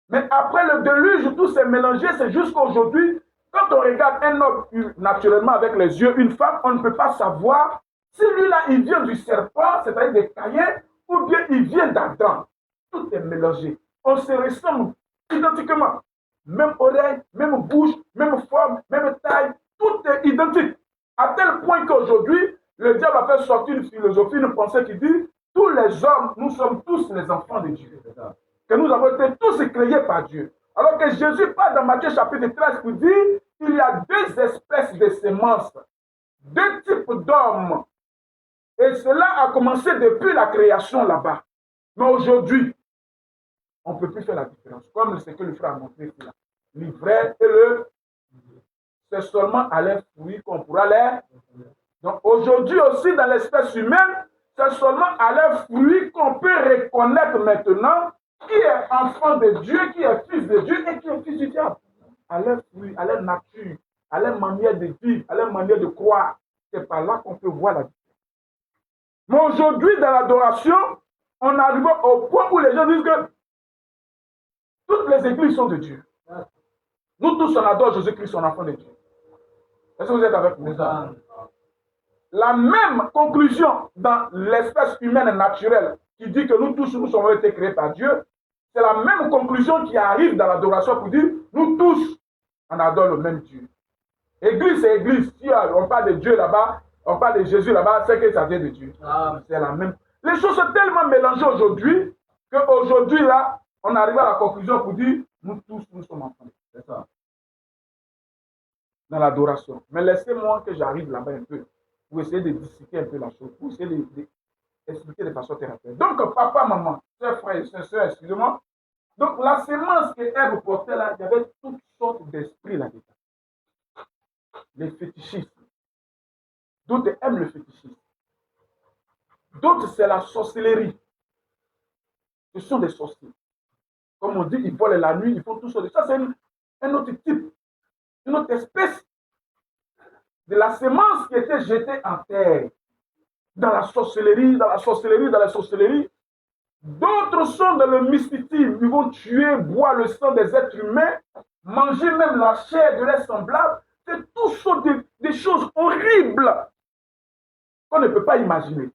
Mais après le déluge, tout s'est mélangé, c'est jusqu'à aujourd'hui. Quand on regarde un homme naturellement avec les yeux, une femme, on ne peut pas savoir si lui-là, il vient du serpent, c'est-à-dire de Caïn, ou bien il vient d'Adam. Tout est mélangé. On se ressemble identiquement. Même oreille, même bouche, même forme, même taille, tout est identique. À tel point qu'aujourd'hui, le diable a fait sortir une philosophie, une pensée qui dit tous les hommes, nous sommes tous les enfants de Dieu. Que nous avons été tous créés par Dieu. Alors que Jésus parle dans Matthieu chapitre 13 pour dire qu'il y a deux espèces de semences, deux types d'hommes. Et cela a commencé depuis la création là-bas. Mais aujourd'hui, on ne peut plus faire la différence. Comme ce que le frère a montré là. L'ivraie et c'est seulement à leurs fruits qu'on pourra les. Donc aujourd'hui aussi dans l'espèce humaine, c'est seulement à leurs fruits qu'on peut reconnaître maintenant qui est enfant de Dieu, qui est fils de Dieu et qui est fils du diable. À leurs fruits, à leur nature, à leur manière de vivre, à leur manière de croire. C'est par là qu'on peut voir la différence. Mais aujourd'hui, dans l'adoration, on arrive au point où les gens disent que toutes les églises sont de Dieu. Nous tous, on adore Jésus-Christ, son enfant de Dieu. Est-ce que vous êtes avec nous? La même conclusion dans l'espèce humaine naturelle qui dit que nous tous, nous sommes été créés par Dieu, c'est la même conclusion qui arrive dans l'adoration pour dire nous tous, on adore le même Dieu. Église, c'est église. Si on parle de Dieu là-bas, On parle de Jésus là-bas, c'est que ça vient de Dieu. C'est la même. Les choses sont tellement mélangées aujourd'hui qu'aujourd'hui, là, on arrive à la conclusion pour dire nous tous, nous sommes enfants. C'est ça. Dans l'adoration. Mais laissez-moi que j'arrive là-bas un peu pour essayer de discuter un peu la chose, pour essayer d'expliquer de façon thérapeutique. Donc, papa, maman, chers frères et sœurs, excusez-moi. Donc, la sémence que Ève portait là, il y avait toutes sortes d'esprits là-dedans. Les fétichistes. D'autres aiment le fétichisme. D'autres, c'est la sorcellerie. Ce sont des sorciers. Comme on dit, ils volent la nuit, ils font tout ça. Ça, c'est un autre type, une autre espèce de la sémence qui était jetée en terre. Dans la sorcellerie, dans la sorcellerie, dans la sorcellerie. D'autres sont dans le mysticisme. Ils vont tuer, boire le sang des êtres humains, manger même la chair de leurs semblables. C'est tout ça des choses horribles qu'on ne peut pas imaginer.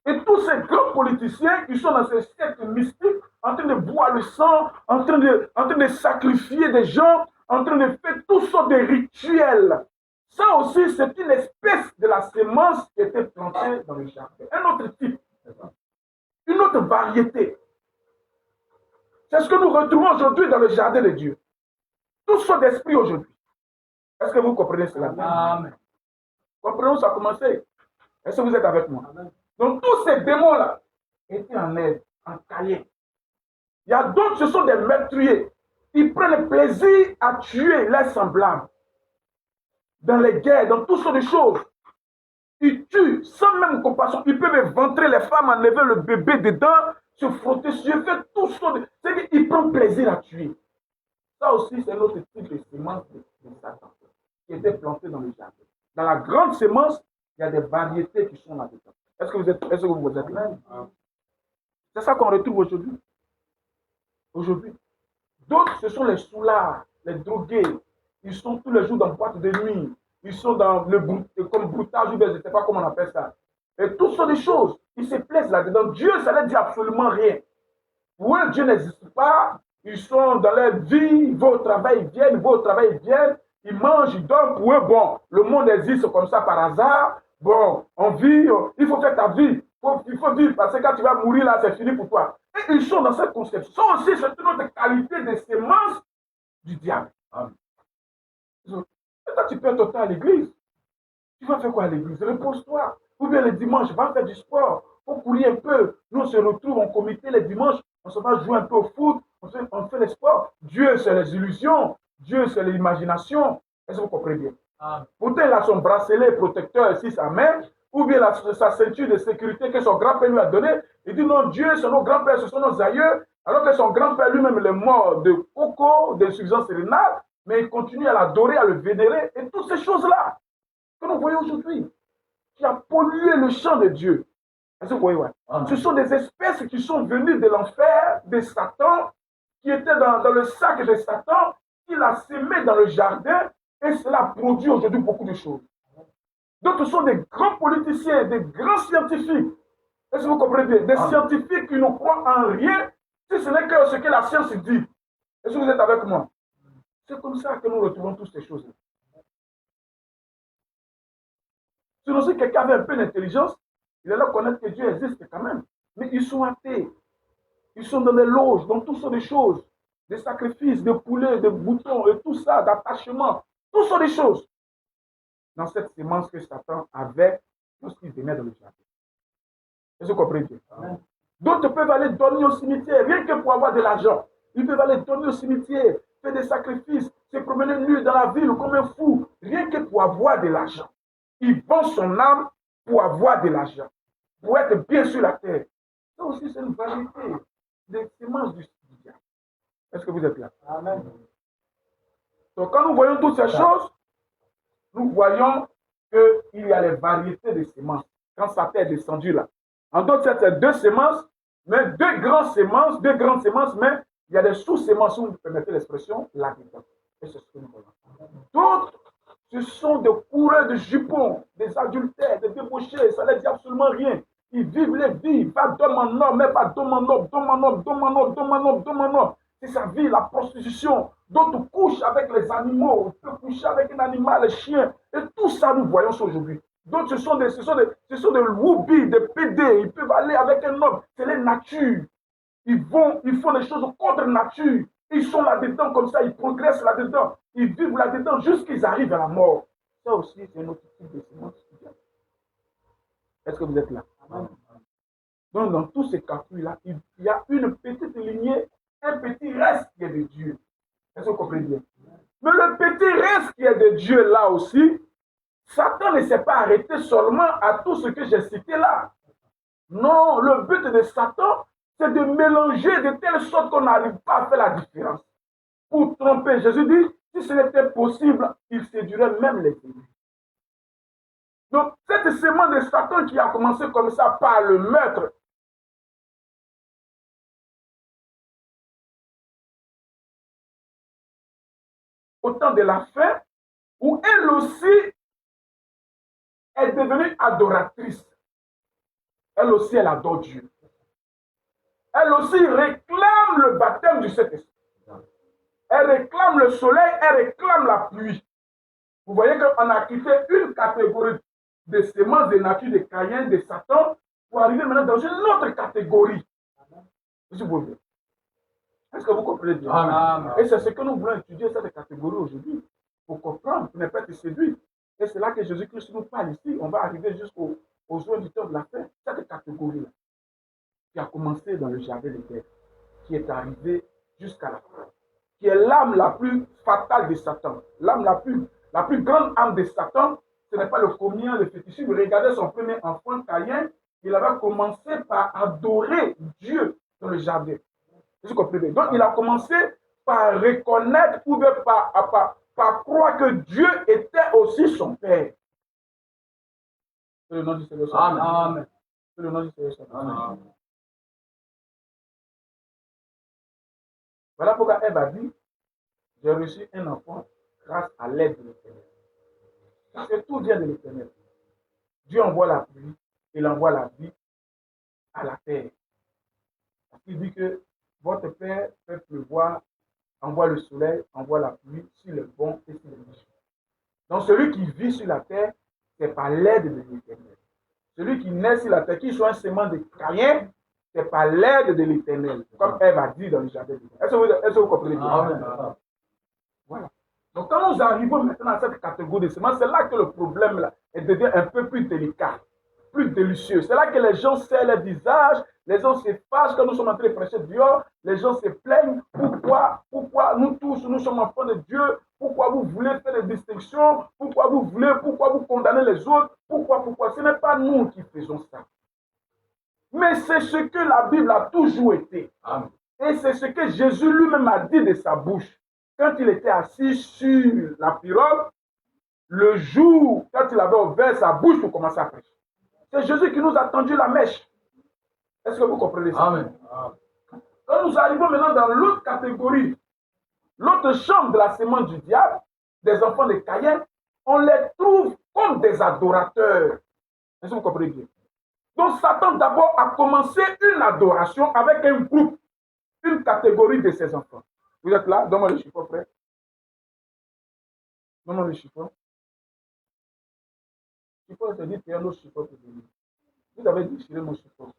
Et tous ces grands politiciens qui sont dans ces sectes mystiques, en train de boire le sang, en train de sacrifier des gens, en train de faire toutes sortes de rituels. Ça aussi, c'est une espèce de la sémence qui était plantée dans le jardin. Un autre type, une autre variété. C'est ce que nous retrouvons aujourd'hui dans le jardin de Dieu. Toutes sortes d'esprits aujourd'hui. Est-ce que vous comprenez cela? Amen. Comprenons, ça a commencé. Est-ce que vous êtes avec moi? Amen. Donc tous ces démons-là étaient en aide, en cahier. Il y a d'autres, ce sont des meurtriers. Ils prennent plaisir à tuer leurs semblables. Dans les guerres, dans toutes sortes de choses. Ils tuent sans même compassion. Ils peuvent éventrer les femmes, enlever le bébé dedans, se frotter sur, faire tout ça. C'est qu'ils prennent plaisir à tuer. Ça aussi, c'est notre type de sémence de Satan qui était planté dans le jardin. Dans la grande sémence, il y a des variétés qui sont là-dedans. Est-ce que vous êtes là? C'est ça qu'on retrouve aujourd'hui. Aujourd'hui. D'autres, ce sont les soulards, les drogués. Ils sont tous les jours dans la boîte de nuit. Ils sont dans le comme broutage, je ne sais pas comment on appelle ça. Et tout sont des choses. Ils se plaisent là-dedans. Dieu, ça ne dit absolument rien. Pour eux, Dieu n'existe pas. Ils sont dans leur vie. Ils vont au travail, ils viennent. Ils vont au travail, ils viennent. Ils mangent, ils dorment. Pour eux, bon, le monde existe comme ça par hasard. Bon, on vit, il faut faire ta vie. Il faut vivre parce que quand tu vas mourir là, c'est fini pour toi. Et ils sont dans cette conception. Ça aussi, c'est une autre qualité de sémence du diable. Amen. Et toi, tu perds ton temps à l'église. Tu vas faire quoi à l'église? Repose-toi. Ou bien le dimanche, va faire du sport. On courir un peu. Nous, on se retrouve en comité les dimanches. On se va jouer un peu au foot. On fait les sports. Dieu, c'est les illusions. Dieu, c'est l'imagination. Est-ce que vous comprenez bien? Pourtant, il a son bracelet protecteur ici, sa main, ou bien sa ceinture de sécurité que son grand-père lui a donnée. Il dit non, Dieu, c'est nos grands-pères, ce sont nos aïeux, alors que son grand-père lui-même est mort de coco, d'insuffisance rénale, mais il continue à l'adorer, à le vénérer, et toutes ces choses-là que nous voyons aujourd'hui, qui a pollué le champ de Dieu. Est-ce que vous voyez? Ouais. Ce sont des espèces qui sont venues de l'enfer, de Satan, qui étaient dans le sac de Satan, qu'il a sémé dans le jardin. Et cela produit aujourd'hui beaucoup de choses. D'autres sont des grands politiciens, des grands scientifiques. Est-ce que vous comprenez bien? Des scientifiques qui ne croient en rien, si ce n'est que ce que la science dit. Est-ce que vous êtes avec moi? C'est comme ça que nous retrouvons toutes ces choses-là. Sinon, si quelqu'un avait un peu d'intelligence, il allait connaître que Dieu existe quand même. Mais ils sont athées. Ils sont dans des loges, dans toutes sortes de choses. Des sacrifices, des poulets, des boutons, et tout ça, d'attachement. Tout sont des choses dans cette sémence que Satan avait lorsqu'il venait dans le jardin. Est-ce que vous comprenez bien? D'autres peuvent aller dormir au cimetière, rien que pour avoir de l'argent. Ils peuvent aller dormir au cimetière, faire des sacrifices, se promener nu dans la ville comme un fou, rien que pour avoir de l'argent. Il vend son âme pour avoir de l'argent, pour être bien sur la terre. Ça aussi, c'est une variété des sémences du diable. Est-ce que vous êtes là? Amen. Donc, quand nous voyons toutes ces choses, nous voyons qu'il y a les variétés de semences. Quand Satan est descendu là. En d'autres, c'est deux semences, mais deux grandes semences, mais il y a des sous-semences, si vous me permettez l'expression, là-dedans. Et c'est ce que nous voyons. D'autres, ce sont des coureurs de jupons, des adultères, des débauchés, ça ne dit absolument rien. Ils vivent les vies, pas d'homme en homme, mais pas d'homme en homme, d'homme en homme, d'homme en homme, d'homme en homme, d'homme en homme. c'est sa vie, la prostitution. D'autres couchent avec les animaux, ils peuvent coucher avec un animal, les chiens. Et tout ça, nous voyons ça aujourd'hui. D'autres, ce sont des whoopis, des PD. Ils peuvent aller avec un homme. C'est les natures. Ils font des choses contre nature. Ils sont là-dedans comme ça, ils progressent là-dedans. Ils vivent là-dedans jusqu'à qu'ils arrivent à la mort. Ça aussi, c'est un autre type de sémence. Est-ce que vous êtes là? Donc, dans tous ces cas-là, il y a une petite lignée, un petit reste qui est de Dieu. Est-ce que vous comprenez bien? Mais le petit reste qui est de Dieu là aussi, Satan ne s'est pas arrêté seulement à tout ce que j'ai cité là. Non, le but de Satan, c'est de mélanger de telle sorte qu'on n'arrive pas à faire la différence. Pour tromper, Jésus dit, si ce n'était possible, il séduirait même les élus. Donc, cette sémence de Satan qui a commencé comme ça par le maître, au temps de la fin, où elle aussi est devenue adoratrice. Elle aussi, elle adore Dieu. Elle aussi réclame le baptême du Saint-Esprit. Elle réclame le soleil, elle réclame la pluie. Vous voyez qu'on a quitté une catégorie de semences de nature de Caïn, de Satan, pour arriver maintenant dans une autre catégorie. Est-ce que vous comprenez bien? Amen. Et c'est ce que nous voulons étudier, cette catégorie aujourd'hui, pour comprendre, pour ne pas être séduit. Et c'est là que Jésus-Christ nous parle ici. On va arriver jusqu'aux jours du temps de la fin. Cette catégorie-là, qui a commencé dans le jardin d'Éden, qui est arrivée jusqu'à la fin, qui est l'âme la plus fatale de Satan, l'âme la plus grande âme de Satan. Ce n'est pas le commun, le fétichisme. Regardez son premier enfant, Caïn, il avait commencé par adorer Dieu dans le jardin. Vous comprenez? Donc, il a commencé par reconnaître ou par croire que Dieu était aussi son Père. C'est le nom du Seigneur. Amen. C'est le nom du Seigneur. Amen. Voilà pourquoi Ève a dit, j'ai reçu un enfant grâce à l'aide de l'Éternel. Parce que tout vient de l'Éternel. Dieu envoie la pluie, il envoie la vie à la terre. Parce qu'il dit que votre Père fait pleuvoir, envoie le soleil, envoie la pluie sur le bon et sur le méchant. Donc celui qui vit sur la terre, c'est par l'aide de l'Éternel. Celui qui naît sur la terre, qui soit un sément de Caïn, c'est par l'aide de l'Éternel. Comme Ève a dit dans le jardin. Est-ce que vous comprenez bien? Voilà. Donc quand nous arrivons maintenant à cette catégorie de semences, c'est là que le problème là, devient un peu plus délicat, plus délicieux. C'est là que les gens serrent les visages, les gens se fâchent quand nous sommes en train de prêcher Dieu, les gens se plaignent. Pourquoi nous tous, nous sommes enfants de Dieu? Pourquoi vous voulez faire des distinctions? Pourquoi vous condamnez les autres? Pourquoi? Ce n'est pas nous qui faisons ça. Mais c'est ce que la Bible a toujours été. Amen. Et c'est ce que Jésus lui-même a dit de sa bouche. Quand il était assis sur la pirogue, le jour, quand il avait ouvert sa bouche pour commencer à prêcher. C'est Jésus qui nous a tendu la mèche. Est-ce que vous comprenez ça? Amen. Quand nous arrivons maintenant dans l'autre catégorie, l'autre chambre de la sémence du diable, des enfants de Caïn, on les trouve comme des adorateurs. Est-ce que vous comprenez bien? Donc Satan d'abord a commencé une adoration avec un groupe, une catégorie de ses enfants. Vous êtes là? Donne-moi le chiffon, frère. Donne-moi le chiffon. Chiffon, c'est dit qu'il y a un autre chiffon pour venir. Vous avez déchiré mon chiffon.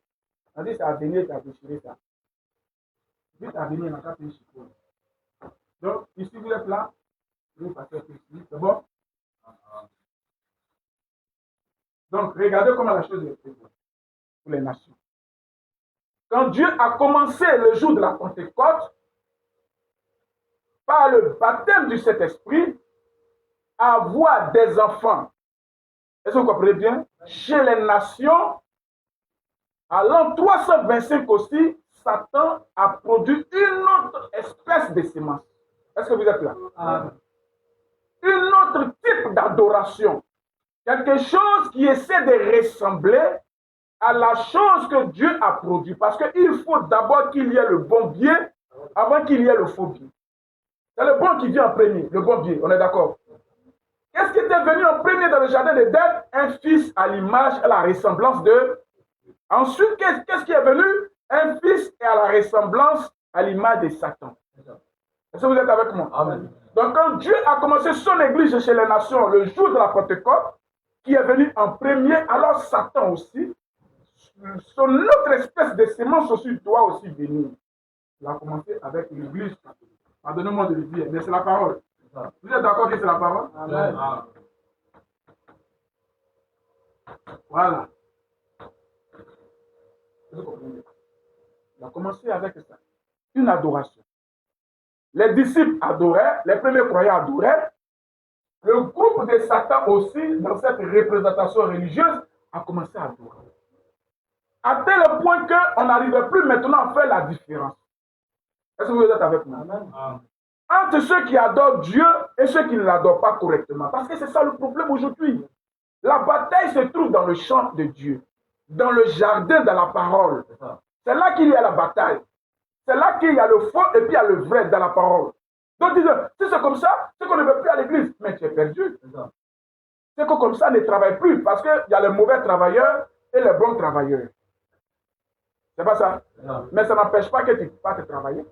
On dit ça a venir, ça a déchiré ça. Vite à venir, on a fait un chiffon. Donc, ici, vous êtes là. Vous passez ici. C'est bon? Donc, regardez comment la chose est faite pour les nations. Quand Dieu a commencé le jour de la Pentecôte, par le baptême du Saint-Esprit, à avoir des enfants. Est-ce que vous comprenez bien? Chez les nations, à l'an 325 aussi, Satan a produit une autre espèce de sémence. Est-ce que vous êtes là? Une autre type d'adoration. Quelque chose qui essaie de ressembler à la chose que Dieu a produit. Parce qu'il faut d'abord qu'il y ait le bon bien avant qu'il y ait le faux bien. C'est le bon qui vient en premier, le bon bien, on est d'accord? Qu'est-ce qui était venu en premier dans le jardin d'Éden? Un fils à l'image, à la ressemblance de... Ensuite, qu'est-ce qui est venu? Un fils et à la ressemblance, à l'image de Satan. Est-ce que vous êtes avec moi? Amen. Donc quand Dieu a commencé son église chez les nations le jour de la Pentecôte, qui est venu en premier, alors Satan aussi, son autre espèce de sémence aussi doit aussi venir. Il a commencé avec l'église catholique. Pardonnez-moi de le dire, mais c'est la parole. Vous êtes d'accord que c'est la parole? Amen. Voilà. Il a commencé avec ça. Une adoration. Les disciples adoraient, les premiers croyants adoraient. Le groupe de Satan aussi, dans cette représentation religieuse, a commencé à adorer. À tel point qu'on n'arrivait plus maintenant à faire la différence. Est-ce que vous êtes avec moi? Entre ceux qui adorent Dieu et ceux qui ne l'adorent pas correctement. Parce que c'est ça le problème aujourd'hui. La bataille se trouve dans le champ de Dieu, dans le jardin de la parole. C'est là qu'il y a la bataille. C'est là qu'il y a le faux et puis il y a le vrai dans la parole. Donc, si c'est comme ça, c'est qu'on ne veut plus à l'église. Mais tu es perdu. C'est que comme ça ne travaille plus parce qu'il y a les mauvais travailleurs et les bons travailleurs. C'est pas ça? Mais ça n'empêche pas que tu ne peux pas te travailler.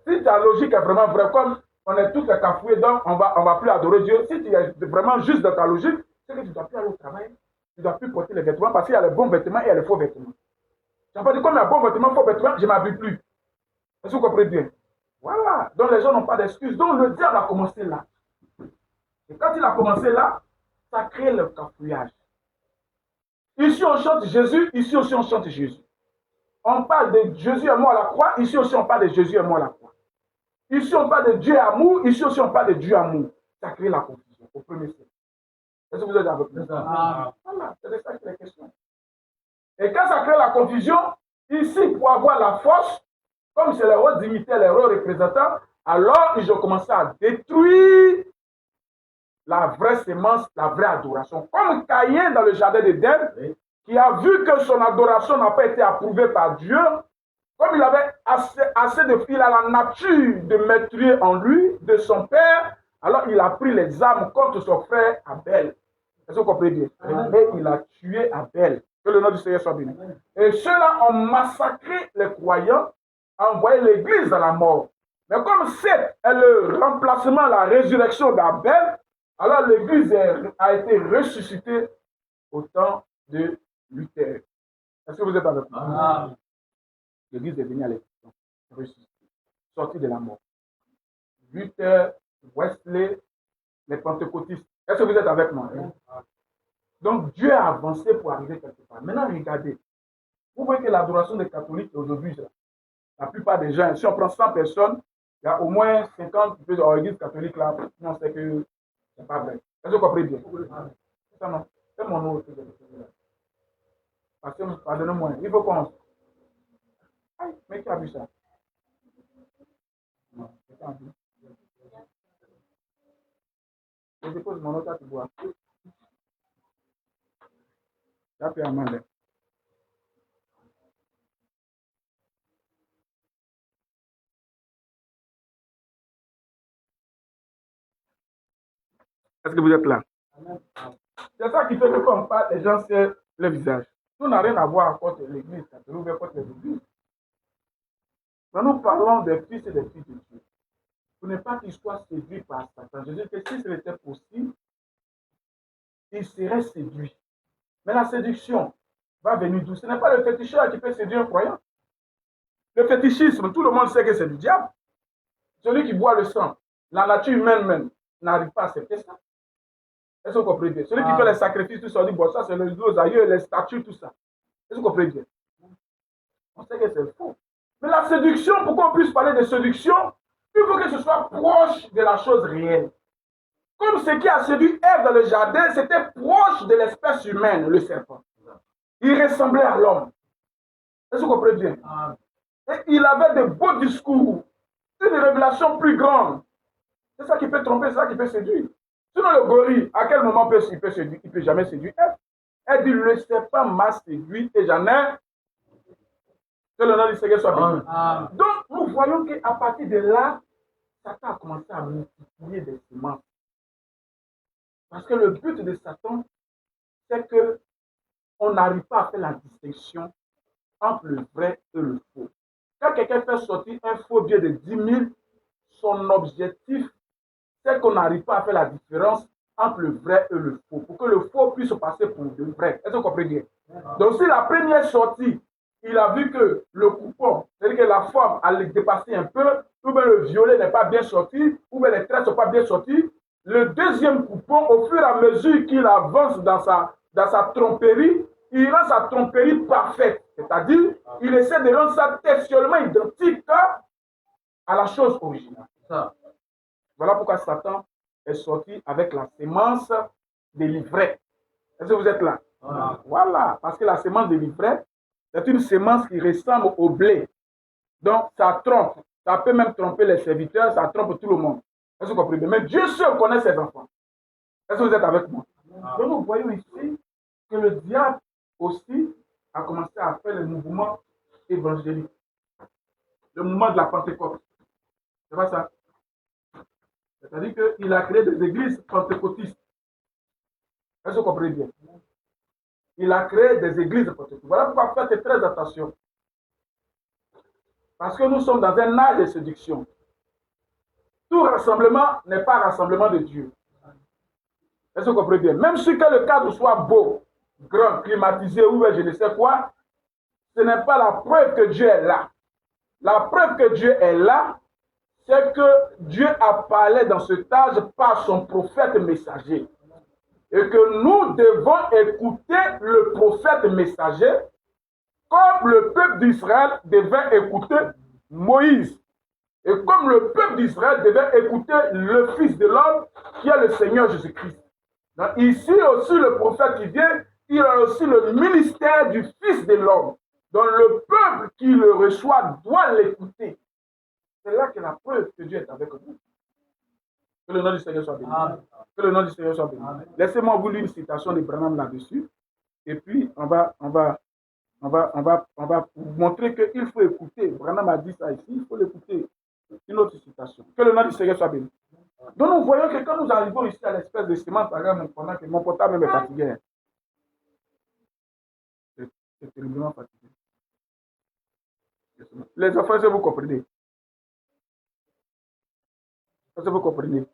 Si ta logique est vraiment vraie, comme on est tous les cafouillés, donc on va plus adorer Dieu. Si tu es vraiment juste dans ta logique, c'est que tu ne dois plus aller au travail. Tu ne dois plus porter les vêtements parce qu'il y a les bons vêtements et il y a les faux vêtements. Tu n'as pas dit comme il y a bons vêtements, faux vêtements, je ne m'habille plus. Est-ce que vous comprenez bien? Voilà. Donc les gens n'ont pas d'excuses. Donc le diable a commencé là. Et quand il a commencé là, ça crée le cafouillage. Ici on chante Jésus, ici aussi on chante Jésus. On parle de Jésus et moi à la croix, ici aussi on parle de Jésus et moi à la croix. Ici on parle de Dieu amour, ici aussi on parle de Dieu amour. Ça crée la confusion au premier siècle. Est-ce que vous êtes avec moi? Voilà, c'est de ça qu'il est question. Et quand ça crée la confusion, ici pour avoir la force, comme c'est les rôles dignitaires, les rôles représentants, alors ils ont commencé à détruire la vraie sémence, la vraie adoration. Comme Caïn dans le jardin d'Éden, qui a vu que son adoration n'a pas été approuvée par Dieu, comme il avait assez de fil à la nature de maîtriser en lui, de son père, alors il a pris les armes contre son frère Abel. Est-ce que vous comprenez bien? Et il a tué Abel. Que le nom du Seigneur soit béni. Et ceux-là ont massacré les croyants, envoyé l'église dans la mort. Mais comme c'est le remplacement, la résurrection d'Abel, alors l'église a été ressuscitée au temps de Luther. Est-ce que vous êtes avec moi? L'église est venue à l'existence, ressuscitée, sortie de la mort. Luther, Wesley, les pentecôtistes. Est-ce que vous êtes avec moi? Donc Dieu a avancé pour arriver quelque part. Maintenant, regardez. Vous voyez que l'adoration des catholiques aujourd'hui, la plupart des gens, si on prend 100 personnes, il y a au moins 50 qui peuvent l'église catholique là. Non, c'est que c'est pas vrai. Est-ce que vous comprenez bien? Ça non. C'est mon nom. Parce que, pardonnez-moi, il faut qu'on. Aïe, mais qui a vu ça? Non, c'est pas vu. Je dépose mon autre à te boire. Ça fait amende. Est-ce que vous êtes là? C'est ça qui fait que quand on parle, les gens serrent le visage. Nous n'avons rien à voir contre l'église, nous ne contre les églises. Quand nous parlons des fils et des filles de Dieu, ce n'est pas qu'ils soient séduits par Satan. Je dis que si c'était possible, ils seraient séduits. Mais la séduction va venir d'où? Ce n'est pas le féticheur qui peut séduire un croyant. Le fétichisme, tout le monde sait que c'est du diable. Celui qui boit le sang, la nature humaine même, n'arrive pas à accepter ça. Est-ce que vous comprenez bien? Celui qui fait les sacrifices, tout ça, dit, bon, ça c'est les aïeux, les statues, tout ça. Est-ce que vous comprenez bien? On sait que c'est faux. Mais la séduction, pour qu'on puisse parler de séduction, il faut que ce soit proche de la chose réelle. Comme ce qui a séduit Ève dans le jardin, c'était proche de l'espèce humaine, le serpent. Il ressemblait à l'homme. Est-ce que vous comprenez bien? Et il avait de beaux discours, une révélation plus grande. C'est ça qui peut tromper, c'est ça qui peut séduire. Sinon, le gorille, à quel moment il peut séduire? Il ne peut jamais séduire Ève. Elle dit, le serpent m'a séduit et j'en ai. Que le nom du Seigneur soit béni. Donc, nous voyons qu'à partir de là, Satan a commencé à multiplier des semences. Parce que le but de Satan, c'est qu'on n'arrive pas à faire la distinction entre le vrai et le faux. Quand quelqu'un fait sortir un faux Dieu de 10 000, son objectif, c'est qu'on n'arrive pas à faire la différence entre le vrai et le faux, pour que le faux puisse passer pour le vrai. Est-ce que vous comprenez bien? Donc, si la première sortie, il a vu que le coupon, c'est-à-dire que la forme allait dépasser un peu, ou bien le violet n'est pas bien sorti, ou bien les traits ne sont pas bien sortis, le deuxième coupon, au fur et à mesure qu'il avance dans sa tromperie, il rend sa tromperie parfaite. C'est-à-dire, il essaie de rendre ça textuellement identique à la chose originale. Voilà pourquoi Satan est sorti avec la sémence de l'ivraie. Est-ce que vous êtes là? Voilà, parce que la sémence de l'ivraie, c'est une sémence qui ressemble au blé. Donc, ça trompe. Ça peut même tromper les serviteurs, ça trompe tout le monde. Est-ce que vous comprenez? Mais Dieu seul connaît ses enfants. Est-ce que vous êtes avec moi? Donc, nous voyons ici que le diable aussi a commencé à faire le mouvement évangélique. Le mouvement de la Pentecôte. C'est pas ça? C'est-à-dire qu'il a créé des églises pentecôtistes. Est-ce que vous comprenez bien? Il a créé des églises pentecôtistes. Voilà pourquoi faites très attention. Parce que nous sommes dans un âge de séduction. Tout rassemblement n'est pas rassemblement de Dieu. Est-ce que vous comprenez bien? Même si que le cadre soit beau, grand, climatisé ou je ne sais quoi, ce n'est pas la preuve que Dieu est là. La preuve que Dieu est là, c'est que Dieu a parlé dans cet âge par son prophète messager. Et que nous devons écouter le prophète messager comme le peuple d'Israël devait écouter Moïse. Et comme le peuple d'Israël devait écouter le Fils de l'homme qui est le Seigneur Jésus-Christ. Donc ici aussi le prophète qui vient, il a aussi le ministère du Fils de l'homme. Donc le peuple qui le reçoit doit l'écouter. C'est là que la preuve que Dieu est avec nous. Que le nom du Seigneur soit béni. Que le nom du Seigneur soit béni. Laissez-moi vous lire une citation de Branham là-dessus. Et puis, on va vous montrer qu'il faut écouter. Branham a dit ça ici, il faut l'écouter. Une autre citation. Que le nom du Seigneur soit béni. Donc, nous voyons que quand nous arrivons ici à l'espèce de sémence, pendant que mon portable même est fatigué. C'est terriblement fatigué. Les enfants, est-ce que vous comprenez? Est-ce que vous comprenez?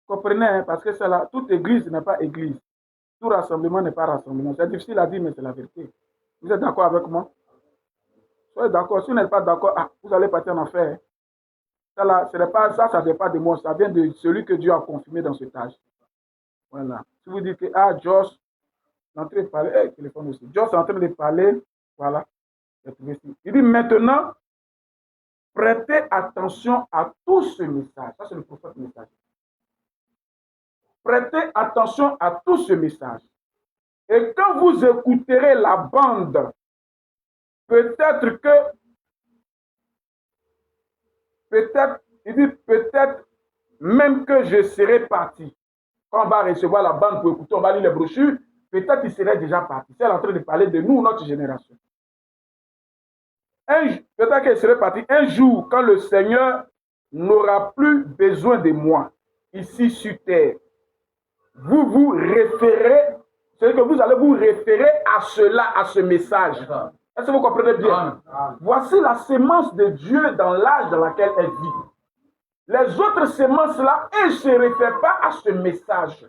Comprenez, hein, parce que c'est là, toute église n'est pas église. Tout rassemblement n'est pas rassemblement. C'est difficile à dire, mais c'est la vérité. Vous êtes d'accord avec moi? Soyez d'accord. Si vous n'êtes pas d'accord, vous allez partir en enfer. Ça, là, ça ne vient pas de moi. Ça vient de celui que Dieu a confirmé dans cet âge. Voilà. Si vous dites que, Josh est en train de parler, téléphone aussi. Josh est en train de parler, voilà. Il dit maintenant, prêtez attention à tout ce message. Ça, c'est le prophète messager. Prêtez attention à tout ce message. Et quand vous écouterez la bande, peut-être même que je serai parti. Quand on va recevoir la bande pour écouter, on va lire les brochures, peut-être qu'il serait déjà parti. C'est en train de parler de nous, notre génération. Peut-être qu'il serait parti un jour quand le Seigneur n'aura plus besoin de moi ici sur terre. Vous vous référez, c'est que vous allez vous référer à cela, à ce message. Est-ce que vous comprenez bien? Voici la sémence de Dieu dans l'âge dans lequel elle vit. Les autres sémences-là, elles ne se réfèrent pas à ce message.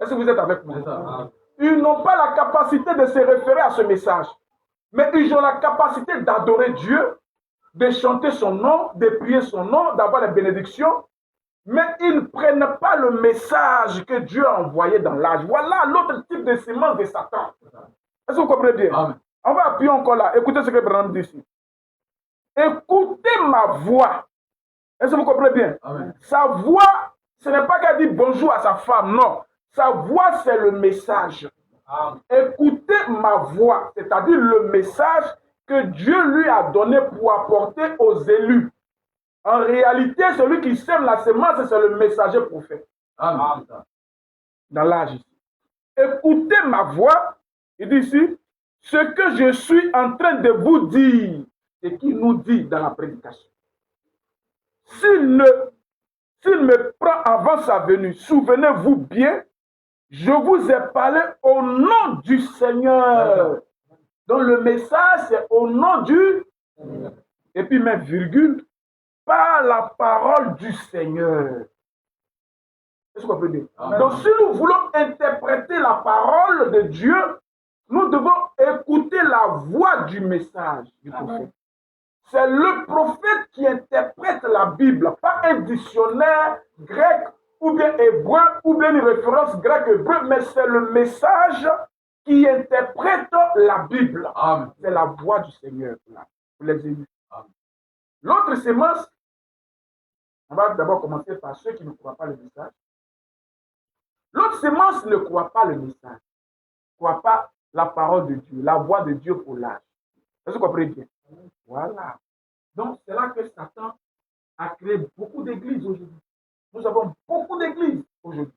Est-ce que vous êtes avec moi? Ils n'ont pas la capacité de se référer à ce message. Mais ils ont la capacité d'adorer Dieu, de chanter son nom, de prier son nom, d'avoir les bénédictions. Mais ils ne prennent pas le message que Dieu a envoyé dans l'âge. Voilà l'autre type de sémence de Satan. Est-ce que vous comprenez bien? Amen. On va appuyer encore là. Écoutez ce que Branham dit ici. Écoutez ma voix. Est-ce que vous comprenez bien? Amen. Sa voix, ce n'est pas qu'elle dit bonjour à sa femme, non. Sa voix, c'est le message. Amen. Écoutez ma voix, c'est-à-dire le message que Dieu lui a donné pour apporter aux élus. En réalité, celui qui sème la semence, c'est le messager prophète. Amen. Dans l'âge ici. Écoutez ma voix, il dit ici, ce que je suis en train de vous dire, et qui nous dit dans la prédication. S'il me prend avant sa venue, souvenez-vous bien, je vous ai parlé au nom du Seigneur. Donc le message, c'est au nom du... Et puis même virgule, par la parole du Seigneur. Est-ce que vous comprenez? Donc, si nous voulons interpréter la parole de Dieu, nous devons écouter la voix du message du prophète. C'est le prophète qui interprète la Bible, pas un dictionnaire grec ou bien hébreu ou bien une référence grecque-hébreu, mais c'est le message qui interprète la Bible. C'est la voix du Seigneur pour les élus. L'autre sémence, on va d'abord commencer par ceux qui ne croient pas le message. L'autre sémence ne croit pas le message, ne croit pas la parole de Dieu, la voix de Dieu pour l'âge. Est-ce que vous comprenez bien? Voilà. Donc, c'est là que Satan a créé beaucoup d'églises aujourd'hui. Nous avons beaucoup d'églises aujourd'hui.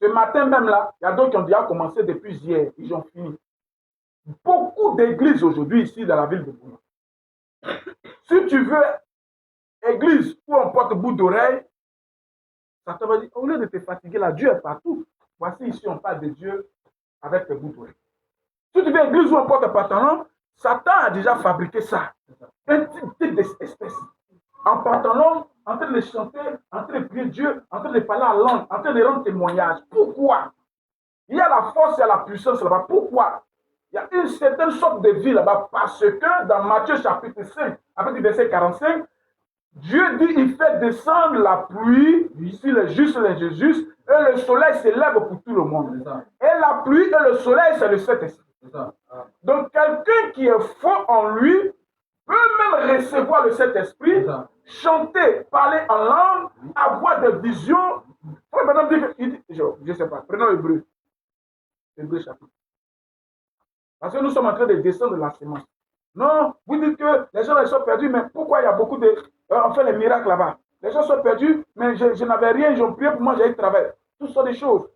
Ce matin même là, il y a d'autres qui ont déjà commencé depuis hier, ils ont fini. Beaucoup d'églises aujourd'hui ici dans la ville de Boulogne. Si tu veux église où on porte bout d'oreille, Satan va dire, au lieu de te fatiguer là, Dieu est partout. Voici ici, on parle de Dieu avec tes bouts d'oreille. Si tu veux église où on porte pantalon, Satan a déjà fabriqué ça. Un type d'espèce. En pantalon, en train de chanter, en train de prier Dieu, en train de parler en langue, en train de rendre témoignage. Pourquoi? Il y a la force, il y a la puissance là-bas. Pourquoi? Il y a une certaine sorte de vie là-bas parce que dans Matthieu chapitre 5, à partir du verset 45, Dieu dit il fait descendre la pluie sur les justes et les injustes et le soleil s'élève pour tout le monde. Et la pluie et le soleil, c'est le Saint-Esprit. Donc quelqu'un qui est faux en lui peut même recevoir le Saint-Esprit, chanter, parler en langue, avoir des visions. Je ne sais pas, prenons Hébreu. Hébreu chapitre. Parce que nous sommes en train de descendre la semence. Non, vous dites que les gens sont perdus, mais pourquoi il y a beaucoup de... on fait les miracles là-bas. Les gens sont perdus, mais je n'avais rien, ils ont prié pour moi, j'ai eu le travail. Tout ça des choses.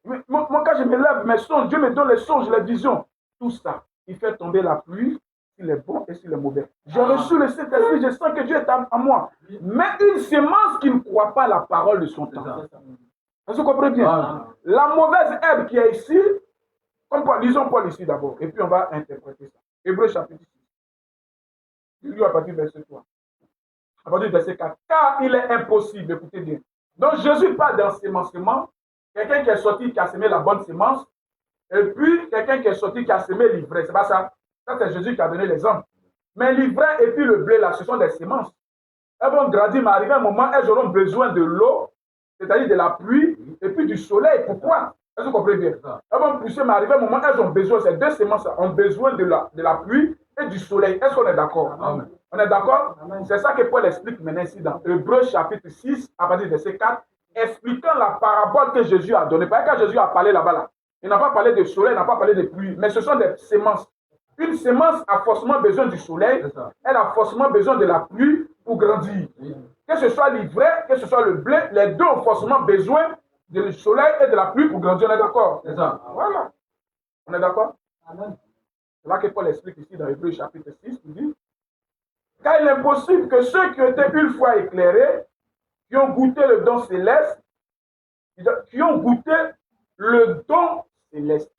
Moi, quand je me lève, mes songes, Dieu me donne les songes, les visions. Tout ça, il fait tomber la pluie sur les bons et sur les mauvais. J'ai reçu le Saint-Esprit, je sens que Dieu est en moi. Mais une semence qui ne croit pas la parole de son temps. Est-ce que vous comprenez bien? La mauvaise herbe qui est ici, lisons Paul ici d'abord, et puis on va interpréter ça. Hébreu chapitre 6. Il y a à partir du verset 3. À partir du verset 4. Car il est impossible, écoutez bien. Donc Jésus parle d'ensemencement. Quelqu'un qui est sorti, qui a semé la bonne semence, et puis quelqu'un qui est sorti, qui a semé l'ivraie. C'est pas ça. Ça, c'est Jésus qui a donné l'exemple. Mais l'ivraie et puis le blé, là, ce sont des semences. Elles vont grandir, mais arrivé un moment, elles auront besoin de l'eau, c'est-à-dire de la pluie, et puis du soleil. Pourquoi? Est-ce que vous comprenez bien? Elles vont pousser, mais arrivé un moment, elles ont besoin, ces deux semences ont besoin de la pluie et du soleil. Est-ce qu'on est d'accord? On est d'accord? C'est ça que Paul explique maintenant ici dans Hébreu chapitre 6, à partir du verset 4, expliquant la parabole que Jésus a donnée. Parce que quand Jésus a parlé là-bas, là, il n'a pas parlé de soleil, il n'a pas parlé de pluie, mais ce sont des semences. Une semence a forcément besoin du soleil, elle a forcément besoin de la pluie pour grandir. Que ce soit l'ivraie, que ce soit le blé, les deux ont forcément besoin du soleil et de la pluie pour grandir. On est d'accord? Voilà. On est d'accord? C'est là que Paul explique ici dans Hébreu chapitre 6, il dit, car il est possible que ceux qui ont été une fois éclairés, qui ont goûté le don céleste, qui ont goûté le don céleste,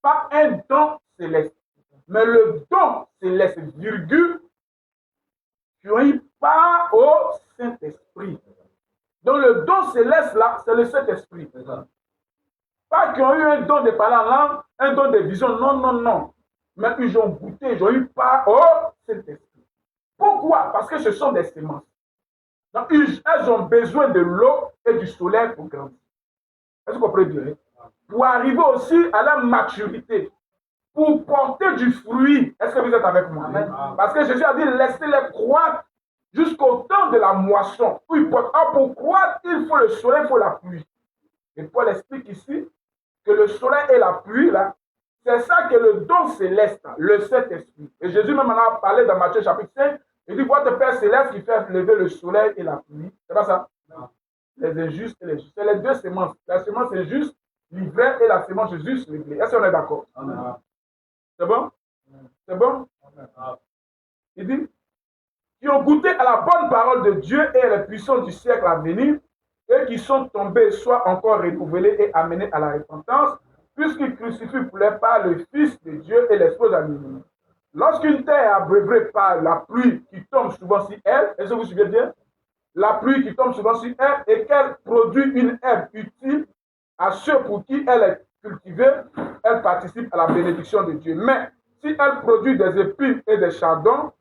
pas un don céleste, mais le don céleste, virgule, qui ont eu part au Saint-Esprit. Donc le don céleste là, c'est le Saint-Esprit. Pas qui ont eu un don de parler en langue, un don de vision, non, non, non. Mais ils ont goûté, ils ont eu part au Saint-Esprit. Pourquoi? Parce que ce sont des semences. Donc elles ont besoin de l'eau et du soleil pour grandir. Est-ce que vous comprenez bien? Pour arriver aussi à la maturité, pour porter du fruit. Est-ce que vous êtes avec moi? Amen. Parce que Jésus a dit, laissez-les croître jusqu'au temps de la moisson. Pour croître, il faut le soleil, il faut la pluie. Et Paul explique ici que le soleil et la pluie, là, c'est ça que le don céleste, le Saint-Esprit. Et Jésus même en a parlé dans Matthieu chapitre 5, il dit, votre Père céleste qui fait lever le soleil et la pluie. C'est pas ça? Non. Les injustes et les justes. C'est les deux semences. La semence est juste, l'ivraie, et la semence est juste, le blé. Est-ce qu'on est d'accord? C'est bon? C'est bon? Il dit, qui ont goûté à la bonne parole de Dieu et à la puissance du siècle à venir, et qui sont tombés, soit encore renouvelés et amenés à la repentance, puisqu'ils crucifient pour leur part le Fils de Dieu et l'exposent à nous. Lorsqu'une terre est abreuvée par la pluie qui tombe souvent sur elle, est-ce que vous suivez bien? La pluie qui tombe souvent sur elle et qu'elle produit une herbe utile à ceux pour qui elle est cultivée, elle participe à la bénédiction de Dieu. Mais si elle produit des épines et des chardons,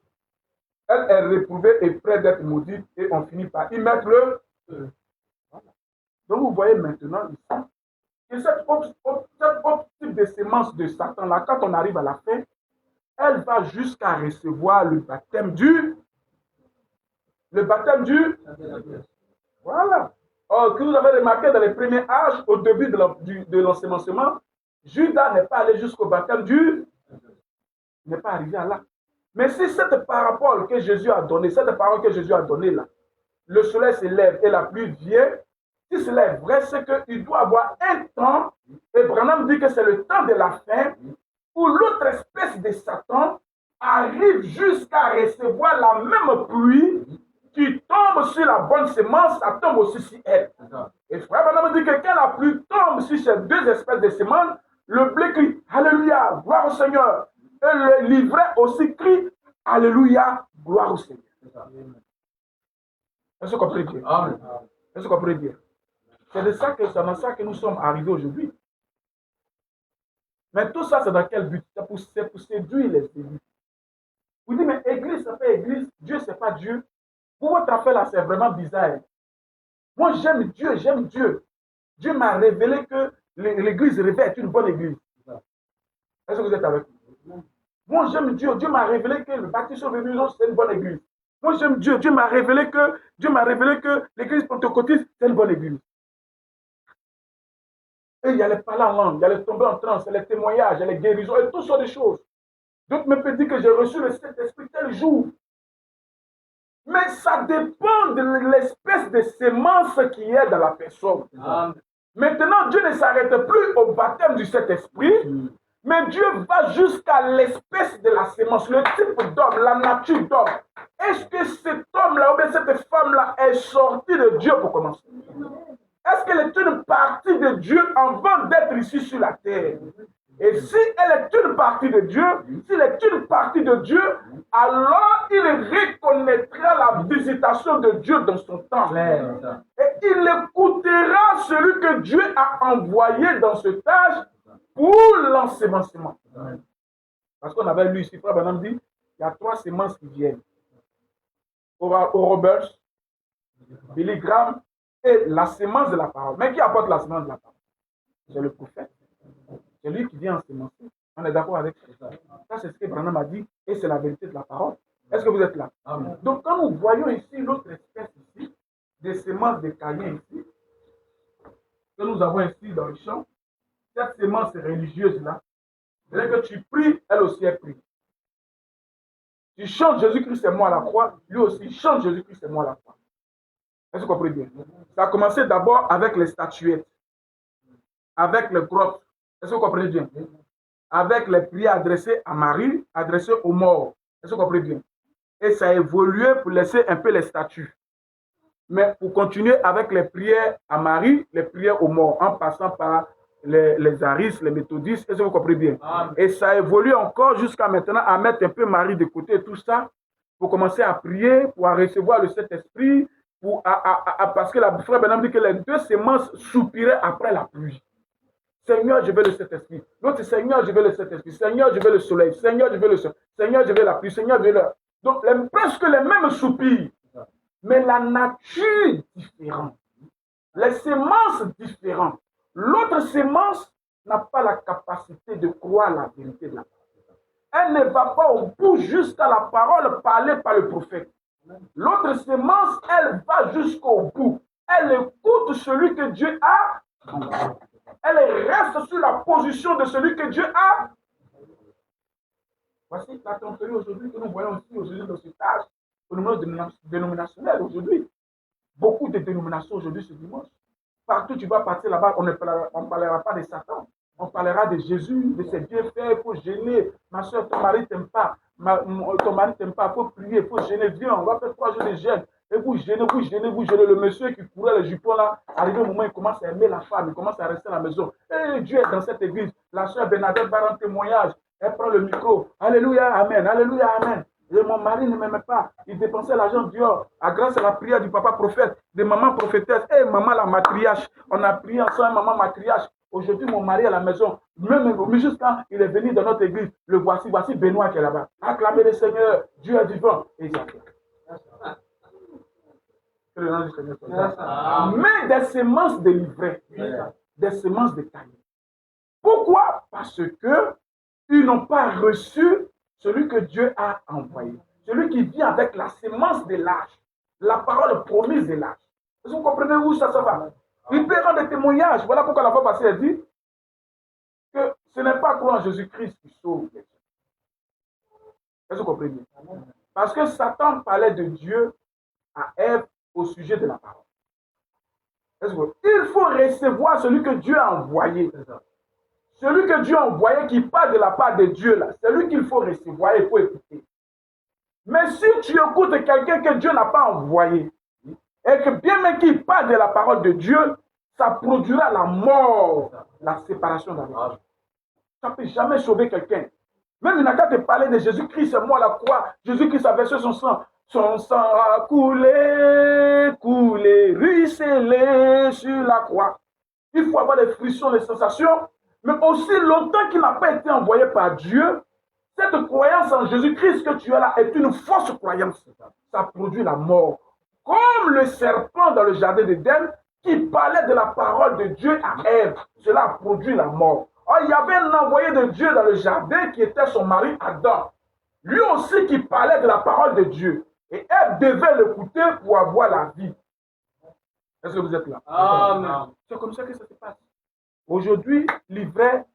elle est réprouvée et près d'être maudite et on finit par y mettre le feu. Donc vous voyez maintenant ici que cette autre type de sémence de Satan, là, quand on arrive à la fin, elle va jusqu'à recevoir le baptême du... Voilà. Or, que vous avez remarqué dans les premiers âges, au début de l'ensemencement, Judas n'est pas allé jusqu'au baptême du... Il n'est pas arrivé à là. Mais si cette parabole que Jésus a donnée, là, le soleil se lève et la pluie vient, si cela est vrai, c'est qu'il doit avoir un temps, et Branham dit que c'est le temps de la fin, où l'autre espèce de Satan arrive jusqu'à recevoir la même pluie qui tombe sur la bonne semence, ça tombe aussi sur elle. Et frère Branham dit que quand la pluie tombe sur ces deux espèces de semences, le blé crie Alléluia, gloire au Seigneur. Et le livret aussi crie Alléluia, gloire au Seigneur. Est-ce que vous comprenez bien? Est-ce que vous comprenez bien? C'est dans ça que nous sommes arrivés aujourd'hui. Mais tout ça, c'est dans quel but? C'est pour séduire les élus. Vous dites, mais église, ça fait église. Dieu, c'est pas Dieu. Pour votre affaire là, c'est vraiment bizarre. Moi, j'aime Dieu, j'aime Dieu. Dieu m'a révélé que l'église réveille est une bonne église. Est-ce que vous êtes avec moi? Moi, j'aime Dieu. Dieu m'a révélé que le baptême sur Vénus, c'est une bonne église. Moi, j'aime Dieu. Dieu m'a révélé que l'église pentecôtiste, c'est une bonne église. Et il y a les parler en langue, il y a les tomber en transe, il y a les témoignages, il y a les guérisons, et tout sortes de choses. D'autres me peuvent dire que j'ai reçu le Saint-Esprit tel jour. Mais ça dépend de l'espèce de sémence qui est dans la personne. Maintenant, Dieu ne s'arrête plus au baptême du Saint-Esprit, mais Dieu va jusqu'à l'espèce de la sémence, le type d'homme, la nature d'homme. Est-ce que cet homme-là ou bien cette femme-là est sortie de Dieu pour commencer? Est-ce qu'elle est une partie de Dieu avant d'être ici sur la terre? Et si elle est une partie de Dieu, s'il est une partie de Dieu, alors il reconnaîtra la visitation de Dieu dans son temps. Et il écoutera celui que Dieu a envoyé dans ce tâche pour l'ensemencement. Parce qu'on avait lu ici, Frère Branham dit, il y a 3 semences qui viennent. Oral Roberts, Billy Graham et la semence de la parole. Mais qui apporte la semence de la parole? C'est le prophète. C'est lui qui vient ensemencer. On est d'accord avec ça. Ça, c'est ce que Branham a dit et c'est la vérité de la parole. Est-ce que vous êtes là? Amen. Donc, quand nous voyons ici l'autre espèce ici, des semences de Caïn ici, que nous avons ici dans le champ, cette semence religieuse-là, c'est que tu pries, elle aussi est prie. Tu chantes Jésus-Christ, c'est moi à la croix, lui aussi chante Jésus-Christ, c'est moi à la croix. Est-ce que vous comprenez bien? Ça a commencé d'abord avec les statuettes, avec les grottes. Est-ce que vous comprenez bien? Avec les prières adressées à Marie, adressées aux morts. Est-ce que vous comprenez bien? Et ça a évolué pour laisser un peu les statues. Mais pour continuer avec les prières à Marie, les prières aux morts, en passant par les aristes, les méthodistes. Est-ce que vous comprenez bien? Amen. Et ça évolue encore jusqu'à maintenant à mettre un peu Marie de côté et tout ça, pour commencer à prier, pour recevoir le Saint-Esprit, parce que la frère Benham dit que les 2 semences soupiraient après la pluie. Seigneur, je veux le Saint-Esprit. L'autre, Seigneur, je veux le Saint-Esprit. Seigneur, je veux le soleil. Seigneur, je veux le soleil. Seigneur, je veux la pluie. Seigneur, je veux le... Donc, presque les mêmes soupirs. Mais la nature différente. Les semences différentes. L'autre semence n'a pas la capacité de croire la vérité de la parole. Elle ne va pas au bout jusqu'à la parole parlée par le prophète. L'autre semence, elle va jusqu'au bout. Elle écoute celui que Dieu a. Elle reste sur la position de celui que Dieu a. Voici la tromperie aujourd'hui que nous voyons aussi aujourd'hui dans ce tâche au niveau dénominationnel aujourd'hui. Beaucoup de dénominations aujourd'hui ce dimanche. Partout tu vas partir là-bas, on ne parlera pas de Satan. On parlera de Jésus, de ses bienfaits. Il faut gêner. Ma soeur, ton mari ne t'aime pas. Ton mari ne t'aime pas. Il faut prier, il faut gêner. Viens, on va faire 3 jours de gêne. Et vous gênez. Le monsieur qui courait les jupons là, arrivé au moment, il commence à aimer la femme, il commence à rester à la maison. Et Dieu est dans cette église. La soeur Bernadette va rendre témoignage. Elle prend le micro. Alléluia, amen. Alléluia, amen. Et mon mari ne m'aimait pas. Il dépensait l'argent dehors. Grâce à la prière du papa prophète, de maman prophétesse. Et maman la matriarche. On a prié ensemble, maman matriarche. Aujourd'hui, mon mari à la maison, même juste quand il est venu dans notre église, le voici Benoît qui est là-bas. Acclamez le Seigneur, Dieu est vivant. Et il mais des semences délivrées, des semences de taille. Pourquoi? Parce que ils n'ont pas reçu celui que Dieu a envoyé. Celui qui vient avec la semence de l'âge, la parole promise de l'âge. Vous comprenez où ça va? Il peut rendre des témoignages. Voilà pourquoi la fois passée, elle dit que ce n'est pas croire en Jésus-Christ qui sauve les gens. Est-ce que vous comprenez? Parce que Satan parlait de Dieu à Ève au sujet de la parole. Il faut recevoir celui que Dieu a envoyé. Celui que Dieu a envoyé qui parle de la part de Dieu, là, c'est lui qu'il faut recevoir et il faut écouter. Mais si tu écoutes quelqu'un que Dieu n'a pas envoyé, et que bien même qu'il parle de la parole de Dieu, ça produira la mort, la séparation d'avec Dieu. Ça ne peut jamais sauver quelqu'un. Même il n'a qu'à te parler de Jésus-Christ, c'est moi la croix. Jésus-Christ a versé son sang a coulé, ruisselé sur la croix. Il faut avoir des frissons, des sensations, mais aussi longtemps qu'il n'a pas été envoyé par Dieu, cette croyance en Jésus-Christ que tu as là est une fausse croyance. Ça produit la mort. Comme le serpent dans le jardin d'Éden qui parlait de la parole de Dieu à Ève, cela a produit la mort. Or, il y avait un envoyé de Dieu dans le jardin qui était son mari Adam. Lui aussi qui parlait de la parole de Dieu. Et Ève devait l'écouter pour avoir la vie. Est-ce que vous êtes là? Amen. C'est comme ça que ça se passe. Aujourd'hui, l'ivraie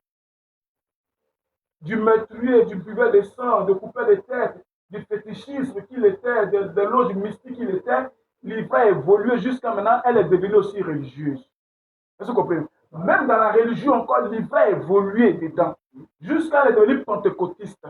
du meurtrier, du buveur de sang, de coupeur de tête, du fétichisme qu'il était, de l'autre mystique qu'il était, l'ivraie a évolué jusqu'à maintenant, elle est devenue aussi religieuse. Est-ce que vous comprenez? Même dans la religion encore, l'ivraie a évolué dedans. Jusqu'à elle est devenue pentecôtiste.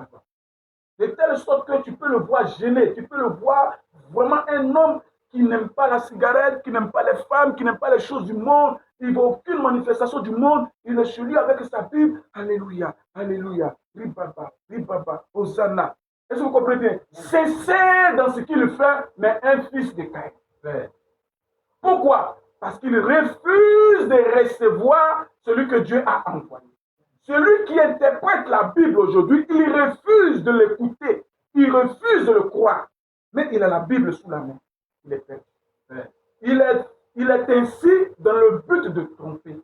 De telle sorte que tu peux le voir gêné, tu peux le voir vraiment un homme qui n'aime pas la cigarette, qui n'aime pas les femmes, qui n'aime pas les choses du monde, il ne veut aucune manifestation du monde, il est chez lui avec sa Bible, alléluia, alléluia, ribaba, ribaba, hosanna. Est-ce que vous comprenez? Cessez dans ce qu'il fait, mais un fils de Caïn. Pourquoi? Parce qu'il refuse de recevoir celui que Dieu a envoyé. Celui qui interprète la Bible aujourd'hui, il refuse de l'écouter. Il refuse de le croire. Mais il a la Bible sous la main. Il est prêt. Il est ainsi dans le but de tromper,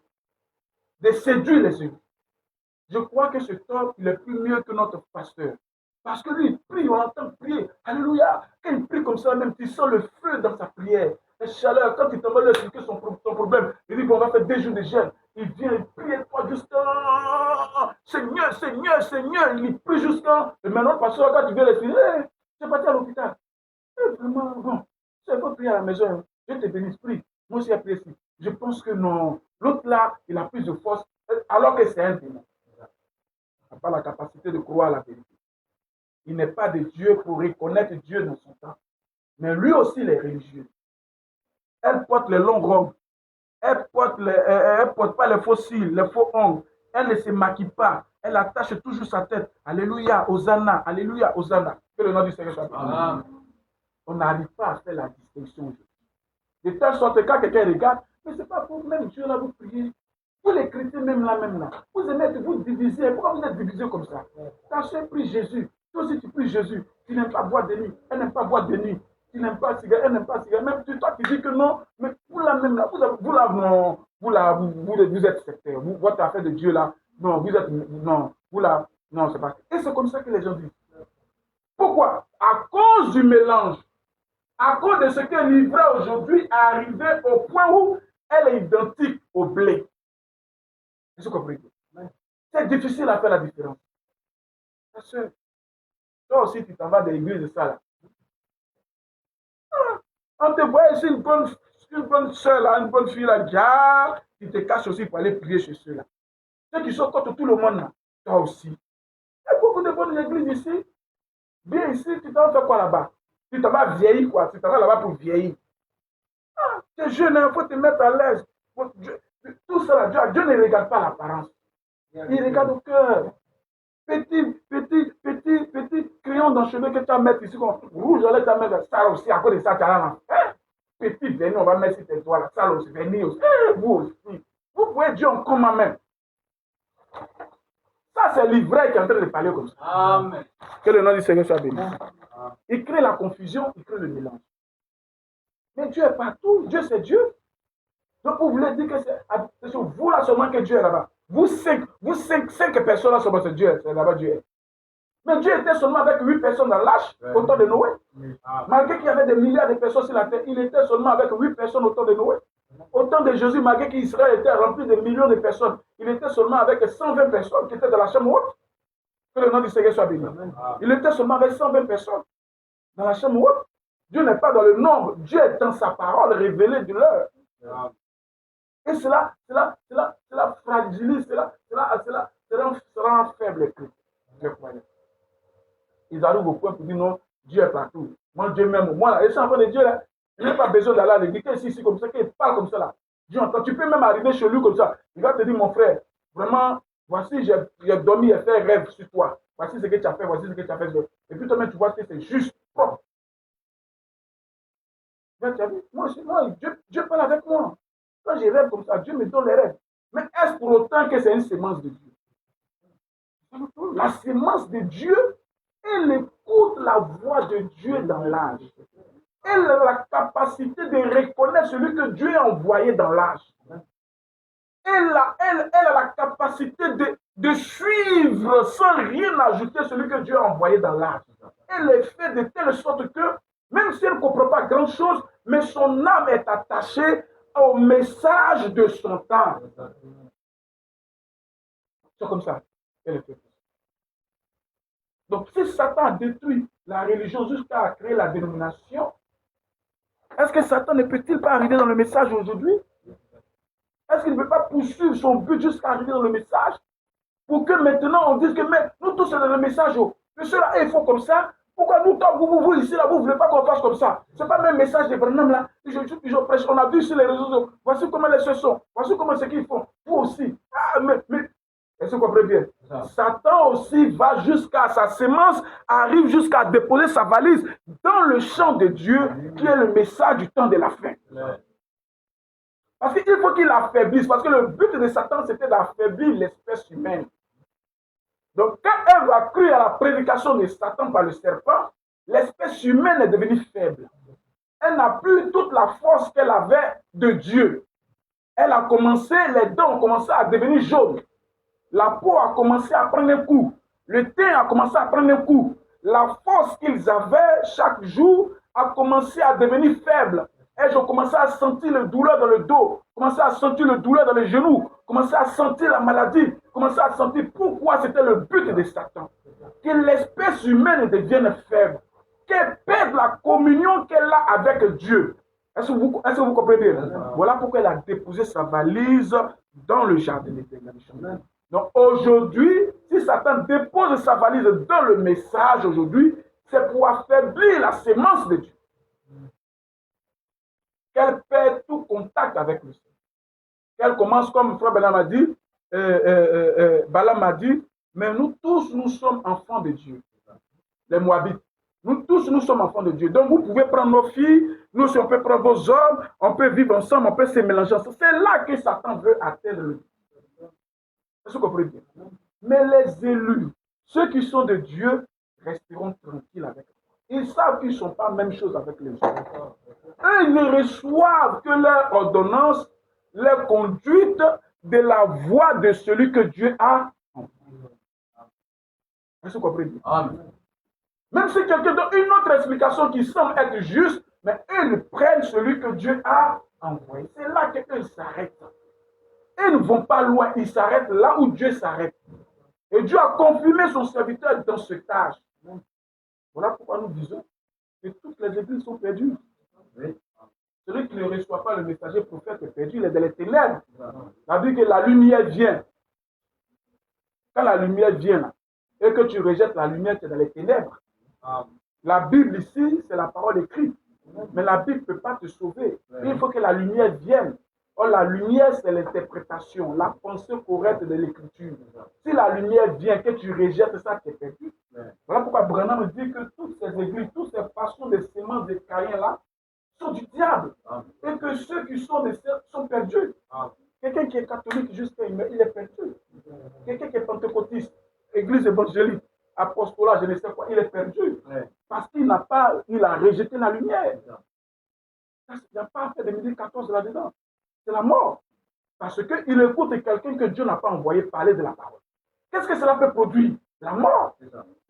de séduire les élus. Je crois que cet homme, il est plus mieux que notre pasteur. Parce que lui, il prie, on l'entend prier. Alléluia. Quand il prie comme ça, même tu sens le feu dans sa prière. La chaleur, quand il t'envoie expliquer son problème, il dit qu'on va faire 2 jours de jeûne. Il vient, il prie, et toi jusqu'à Seigneur, Seigneur, Seigneur. Il prie jusqu'à. Et maintenant, le pasteur, quand tu viens l'expliquer, c'est parti à l'hôpital. Vraiment, bon, il faut prier à la maison. Je te bénisse, prie. Moi aussi, j'ai prié ici. Je pense que non. L'autre là, il a plus de force, alors que c'est un démon. Il n'a pas la capacité de croire à la vérité. Il n'est pas de Dieu pour reconnaître Dieu dans son temps. Mais lui aussi, il est religieux. Elle porte les longues robes. Elle porte pas les faux cils, les faux ongles. Elle ne se maquille pas. Elle attache toujours sa tête. Alléluia, Hosanna, Alléluia, Hosanna. Que le nom du Seigneur soit béni. On n'arrive pas à faire la distinction aujourd'hui. De telle sorte que quand quelqu'un regarde, mais ce n'est pas pour même Dieu là, vous priez. Vous les chrétiens même là, vous aimez vous diviser. Pourquoi vous êtes divisés comme ça? Ta soeur prie Jésus. Toi aussi tu pries Jésus. Tu n'aimes pas boire de nuit. Elle n'aime pas boire de nuit. Tu n'aimes pas cigare. Elle n'aime pas cigare. Même toi qui dis que non, mais vous là même là, vous êtes sectaire. Votre affaire de Dieu là, non, vous êtes, non, vous là, non, c'est pas. Et c'est comme ça que les gens disent. Pourquoi? À cause du mélange. À cause de ce que l'ivraie aujourd'hui est arrivé au point où elle est identique au blé. Vous comprenez? C'est difficile à faire la différence. Parce que toi aussi, tu t'en vas de l'église de ça là. On te voit ici une bonne soeur là, une bonne fille là, déjà, tu te caches aussi pour aller prier chez ceux-là. Ceux qui sont contre tout le monde là, toi aussi. Il y a beaucoup de bonnes églises ici. Viens ici, tu t'en fais quoi là-bas? Tu t'en vas vieillir quoi, tu t'en vas là-bas pour vieillir. Ah, tu es jeune, il faut te mettre à l'aise. Tout ça là, Dieu ne regarde pas l'apparence. Il regarde au cœur. petit crayon dans le cheveu que tu vas mettre ici, comme rouge, là, tu vas mettre ça aussi, à cause de ça, tu as là. Petit vernis, on va mettre sur tes doigts, là, ça aussi, vernis aussi. Vous aussi. Vous pouvez Dieu en commun même. Ça, c'est l'ivraie qui est en train de parler comme ça. Amen. Que le nom du Seigneur soit béni. Il crée la confusion, il crée le mélange. Mais Dieu est partout. Dieu, c'est Dieu. Donc, vous voulez dire que c'est sur vous là seulement que Dieu est là-bas. Vous cinq personnes là seulement, c'est Dieu. C'est là-bas Dieu est. Mais Dieu était seulement avec 8 personnes dans l'arche au temps de Noé. Malgré qu'il y avait des milliards de personnes sur la terre, il était seulement avec 8 personnes au temps de Noé. Au temps de Jésus, malgré qu'Israël était rempli de millions de personnes, il était seulement avec 120 personnes qui étaient dans la chambre haute. Que le nom du Seigneur soit béni. Il était seulement avec 120 personnes dans la chambre haute. Dieu n'est pas dans le nombre. Dieu est dans sa parole révélée de l'heure. Et cela fragilise, cela rend faible. Ils arrivent au point pour dire non, Dieu est partout. Moi, Dieu m'aime. Moi, là, et c'est enfant de Dieu, là, il n'a pas besoin d'aller à l'église. Ici, comme ça, qu'il parle comme ça, là. Dieu entend. Tu peux même arriver chez lui comme ça. Il va te dire, mon frère, vraiment, voici, j'ai dormi et fait rêve sur toi. Voici ce que tu as fait, voici ce que tu as fait. Et puis toi-même, tu vois que c'est juste, propre. Moi, Dieu parle avec moi. Quand je rêve comme ça, Dieu me donne les rêves. Mais est-ce pour autant que c'est une sémence de Dieu? La sémence de Dieu, elle écoute la voix de Dieu dans l'âge. Elle a la capacité de reconnaître celui que Dieu a envoyé dans l'âge. Elle a la capacité de suivre sans rien ajouter celui que Dieu a envoyé dans l'âge. Elle est faite de telle sorte que, même si elle ne comprend pas grand-chose, mais son âme est attachée au message de son temps. C'est comme ça. Elle est faite. Donc, si Satan a détruit la religion jusqu'à créer la dénomination, est-ce que Satan ne peut-il pas arriver dans le message aujourd'hui? Est-ce qu'il ne peut pas poursuivre son but jusqu'à arriver dans le message? Pour que maintenant on dise que mais, nous tous sommes dans le message. Mais ceux-là, ils font comme ça. Pourquoi nous, quand vous ici, là, vous ne voulez pas qu'on fasse comme ça? Ce n'est pas même message de Branham là. Je prêche. On a vu sur les réseaux sociaux. Voici comment les choses sont. Voici comment c'est qu'ils font. Vous aussi. Ah, mais est-ce que vous comprenez bien? Satan aussi va jusqu'à sa sémence, arrive jusqu'à déposer sa valise dans le champ de Dieu, qui est le message du temps de la fin. Parce qu'il faut qu'il affaiblisse, parce que le but de Satan, c'était d'affaiblir l'espèce humaine. Donc, quand Ève a cru à la prédication de Satan par le serpent, l'espèce humaine est devenue faible. Elle n'a plus toute la force qu'elle avait de Dieu. Elle a commencé, les dents ont commencé à devenir jaunes. La peau a commencé à prendre un coup. Le teint a commencé à prendre un coup. La force qu'ils avaient chaque jour a commencé à devenir faible. Et j'ai commencé à sentir le douleur dans le dos, commencé à sentir le douleur dans les genoux, commencé à sentir la maladie, commencé à sentir pourquoi c'était le but de Satan. Que l'espèce humaine devienne faible, qu'elle perde la communion qu'elle a avec Dieu. Est-ce que vous comprenez bien? Voilà pourquoi elle a déposé sa valise dans le jardin d'éternel. Donc aujourd'hui, si Satan dépose sa valise dans le message aujourd'hui, c'est pour affaiblir la sémence de Dieu. Qu'elle perd tout contact avec le Seigneur. Qu'elle commence comme Frère Balaam a dit, Balaam a dit, mais nous tous, nous sommes enfants de Dieu. Les Moabites. Nous tous, nous sommes enfants de Dieu. Donc vous pouvez prendre nos filles, nous aussi on peut prendre vos hommes, on peut vivre ensemble, on peut se mélanger ensemble. C'est là que Satan veut atteindre le Dieu. Est-ce que vous comprenez bien? Mais les élus, ceux qui sont de Dieu, resteront tranquilles avec eux. Ils savent qu'ils ne sont pas la même chose avec les autres. Eux, ils ne reçoivent que leur ordonnance, leur conduite de la voix de celui que Dieu a envoyé. Est-ce que vous comprenez bien? Amen. Même si quelqu'un donne une autre explication qui semble être juste, mais eux, ils prennent celui que Dieu a envoyé. C'est là qu'eux s'arrêtent. Ils ne vont pas loin, ils s'arrêtent là où Dieu s'arrête. Et Dieu a confirmé son serviteur dans ce tâche. Voilà pourquoi nous disons que toutes les églises sont perdues. Oui. Celui qui ne reçoit pas le messager prophète est perdu, il est dans les ténèbres. Ça veut dire que la lumière vient. Quand la lumière vient là, et que tu rejettes la lumière, tu es dans les ténèbres. La Bible ici, c'est la parole écrite. Mais la Bible ne peut pas te sauver. Il faut que la lumière vienne. Or, la lumière, c'est l'interprétation, la pensée correcte de l'écriture. Si la lumière vient, que tu rejettes ça, tu es perdu. Voilà pourquoi Branham me dit que toutes ces églises, toutes ces façons de sémences de Caïn-là sont du diable. Et que ceux qui sont des cerfs sont perdus. Quelqu'un qui est catholique jusqu'à il est perdu. Quelqu'un qui est pentecôtiste, église évangélique, apostolat, je ne sais quoi, il est perdu. Parce qu'il a rejeté la lumière. Il n'y a pas fait de 2014 là-dedans. C'est la mort. Parce qu'il écoute quelqu'un que Dieu n'a pas envoyé parler de la parole. Qu'est-ce que cela peut produire? La mort.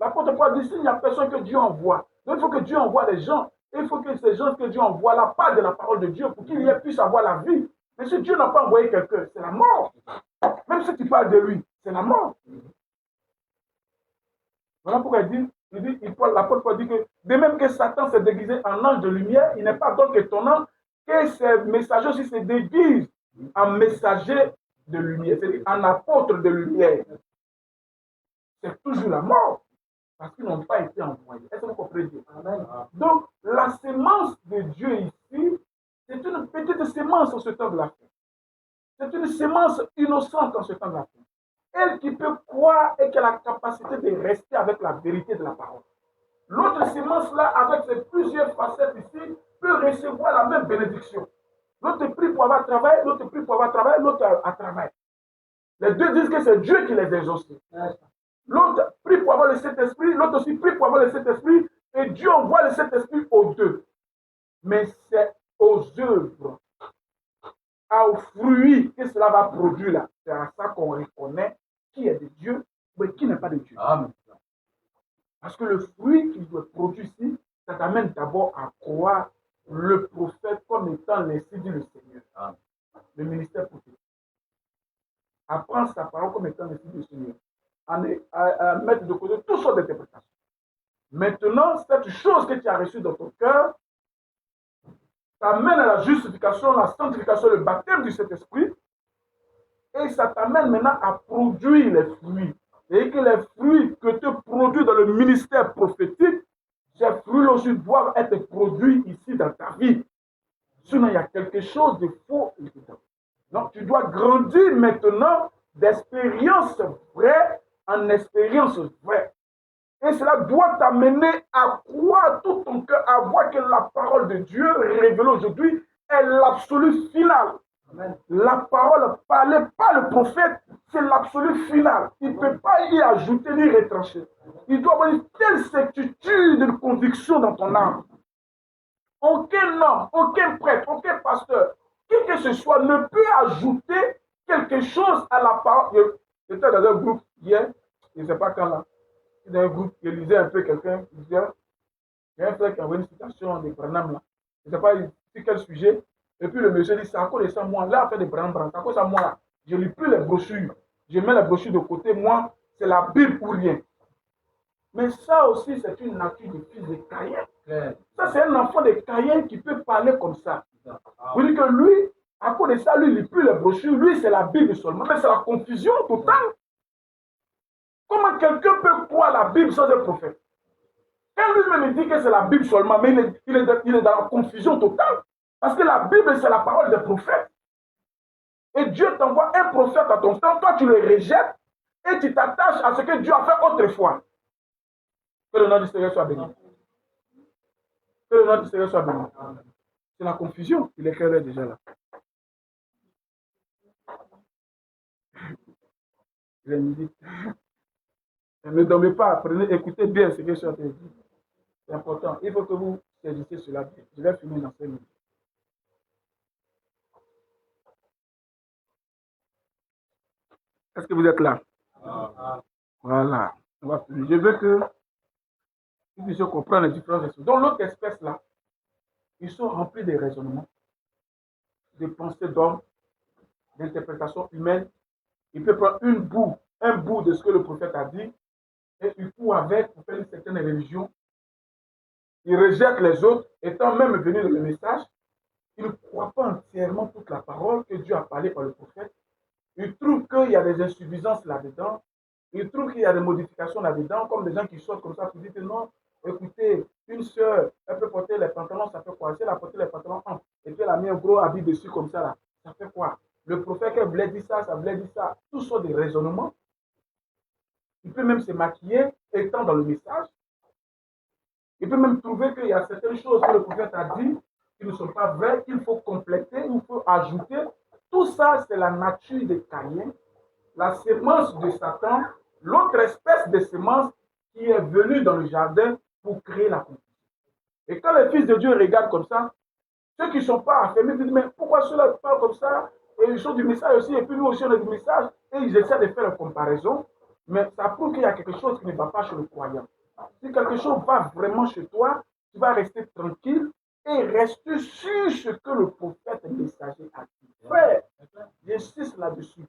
L'apôtre Paul dit, s'il n'y a personne que Dieu envoie, donc il faut que Dieu envoie des gens. Et il faut que ces gens que Dieu envoie là parlent de la parole de Dieu pour qu'ils puissent avoir la vie. Mais si Dieu n'a pas envoyé quelqu'un, c'est la mort. Même si tu parles de lui, c'est la mort. Voilà pourquoi l'apôtre Paul dit que de même que Satan s'est déguisé en ange de lumière, il n'est pas donc étonnant que ces messagers aussi se déguisent en messagers de lumière, c'est-à-dire en apôtres de lumière. C'est toujours la mort, parce qu'ils n'ont pas été envoyés. Est-ce que vous comprenez? Amen. Donc, la sémence de Dieu ici, c'est une petite sémence en ce temps de la fin. C'est une sémence innocente en ce temps de la fin. Elle qui peut croire et qui a la capacité de rester avec la vérité de la parole. L'autre sémence là, avec ses plusieurs facettes ici, peut recevoir la même bénédiction. L'autre prie pour avoir travail, l'autre prie pour avoir travail, l'autre a travail. Les deux disent que c'est Dieu qui les exauce. L'autre prie pour avoir le Saint-Esprit, l'autre aussi prie pour avoir le Saint-Esprit, et Dieu envoie le Saint-Esprit aux deux. Mais c'est aux œuvres, aux fruits que cela va produire là. C'est à ça qu'on reconnaît qui est de Dieu, mais qui n'est pas de Dieu. Amen. Parce que le fruit qu'il doit produire ici, ça t'amène d'abord à croire le prophète comme étant l'ainsi dit le Seigneur. Amen. Le ministère prophétique. Apprendre sa parole comme étant l'ainsi dit le Seigneur. À mettre de côté toutes sortes d'interprétations. Maintenant, cette chose que tu as reçue dans ton cœur t'amène à la justification, la sanctification, le baptême du Saint-Esprit, et ça t'amène maintenant à produire les fruits. Et que les fruits que tu produis dans le ministère prophétique, ces fruits aussi doivent être produits ici dans ta vie. Sinon, il y a quelque chose de faux. Donc, tu dois grandir maintenant d'expérience vraie en expérience vraie. Et cela doit t'amener à croire tout ton cœur, à voir que la parole de Dieu révélée aujourd'hui est l'absolu final. Amen. La parole parlée par le prophète, c'est l'absolu final. Il ne peut pas y ajouter ni retrancher. Il doit avoir une telle certitude de conviction dans ton âme. Aucun homme, aucun prêtre, aucun pasteur, qui que ce soit, ne peut ajouter quelque chose à la parole. J'étais dans un groupe hier, je ne sais pas quand là, dans un groupe, je lisais un peu quelqu'un, il disait, il y a un frère qui avait une citation de Branham là, je ne sais pas sur quel sujet, et puis le monsieur dit, c'est à cause de ça, moi, là, on fait des Branham, c'est à cause de ça, moi, là, je ne lis plus les brochures, je mets les brochures de côté, moi, c'est la Bible ou rien. Mais ça aussi, c'est une nature de fils de Caïn. Ça, c'est un enfant de Caïn qui peut parler comme ça. Vous dites que lui, à cause de ça, lui, il ne lit plus les brochures, lui, c'est la Bible seulement, mais c'est la confusion totale. Comment quelqu'un peut croire la Bible sans un prophète? Quand lui-même dit que c'est la Bible seulement, mais il est dans la confusion totale. Parce que la Bible, c'est la parole des prophètes. Et Dieu t'envoie un prophète à ton temps, toi tu le rejettes et tu t'attaches à ce que Dieu a fait autrefois. Que le nom du Seigneur soit béni. Que le nom du Seigneur soit béni. C'est la confusion. Il est clair déjà là. Je me dis. Ne dormez pas, apprenez, écoutez bien ce que je suis en train de dire. C'est important. Il faut que vous saisissiez cela. Je vais finir dans 5 minutes. Est-ce que vous êtes là? Voilà. On va finir. Je veux que vous puissiez comprendre les différentes espèces. Donc l'autre espèce là, ils sont remplis de raisonnements, de pensées d'hommes, d'interprétations humaines. Il peut prendre un bout de ce que le prophète a dit, et il court avec pour faire une certaine religion. Il rejette les autres, étant même venu dans le message. Il ne croit pas entièrement toute la parole que Dieu a parlé par le prophète. Il trouve qu'il y a des insuffisances là-dedans. Il trouve qu'il y a des modifications là-dedans, comme des gens qui sortent comme ça pour dire que non, écoutez, une sœur, elle peut porter les pantalons, ça fait quoi? Si elle a porté les pantalons, et puis elle a mis un gros habit dessus comme ça, là, Ça fait quoi? Le prophète qui voulait dire ça, ça voulait dire ça. Tout sont des raisonnements. Il peut même se maquiller étant dans le message. Il peut même trouver qu'il y a certaines choses que le prophète a dit qui ne sont pas vraies, qu'il faut compléter, il faut ajouter. Tout ça, c'est la nature de Caïn, la sémence de Satan, l'autre espèce de sémence qui est venue dans le jardin pour créer la confusion. Et quand les fils de Dieu regardent comme ça, ceux qui ne sont pas affermés disent, mais pourquoi ceux-là parlent comme ça? Et ils sont du message aussi, et puis nous aussi on est du message, et ils essaient de faire une comparaison, mais ça prouve qu'il y a quelque chose qui ne va pas chez le croyant. Si quelque chose va vraiment chez toi, tu vas rester tranquille et rester sur ce que le prophète messager a dit. Frère, j'insiste là-dessus.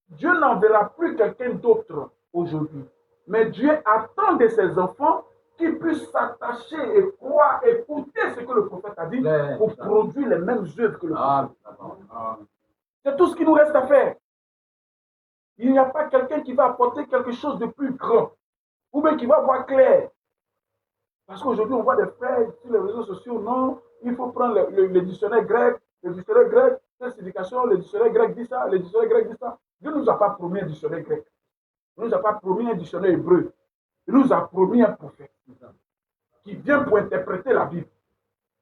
Dieu n'enverra plus quelqu'un d'autre aujourd'hui, mais Dieu attend de ses enfants qui puissent s'attacher et croire, écouter ce que le prophète a dit pour produire les mêmes œuvres que le prophète. C'est tout ce qu'il nous reste à faire. Il n'y a pas quelqu'un qui va apporter quelque chose de plus grand ou bien qui va voir clair. Parce qu'aujourd'hui, on voit des frères sur les réseaux sociaux, non, il faut prendre le dictionnaire grec, cette signification, le dictionnaire grec dit ça, le dictionnaire grec dit ça. Dieu ne nous a pas promis un dictionnaire grec. Il ne nous a pas promis un dictionnaire hébreu. Il nous a promis un prophète qui vient pour interpréter la Bible.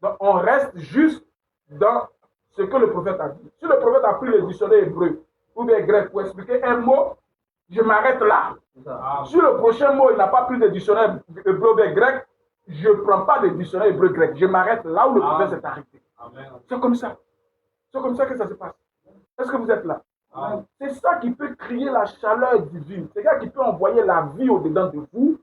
Donc, on reste juste dans ce que le prophète a dit. Si le prophète a pris le dictionnaire hébreu ou bien grec pour expliquer un mot, je m'arrête là. Si le prochain mot, il n'a pas pris de dictionnaire hébreu ou bien grec, je ne prends pas de dictionnaire hébreu grec. Je m'arrête là où le prophète s'est arrêté. C'est comme ça. C'est comme ça que ça se passe. Est-ce que vous êtes là? C'est ça qui peut créer la chaleur divine. C'est ça qui peut envoyer la vie au-dedans de vous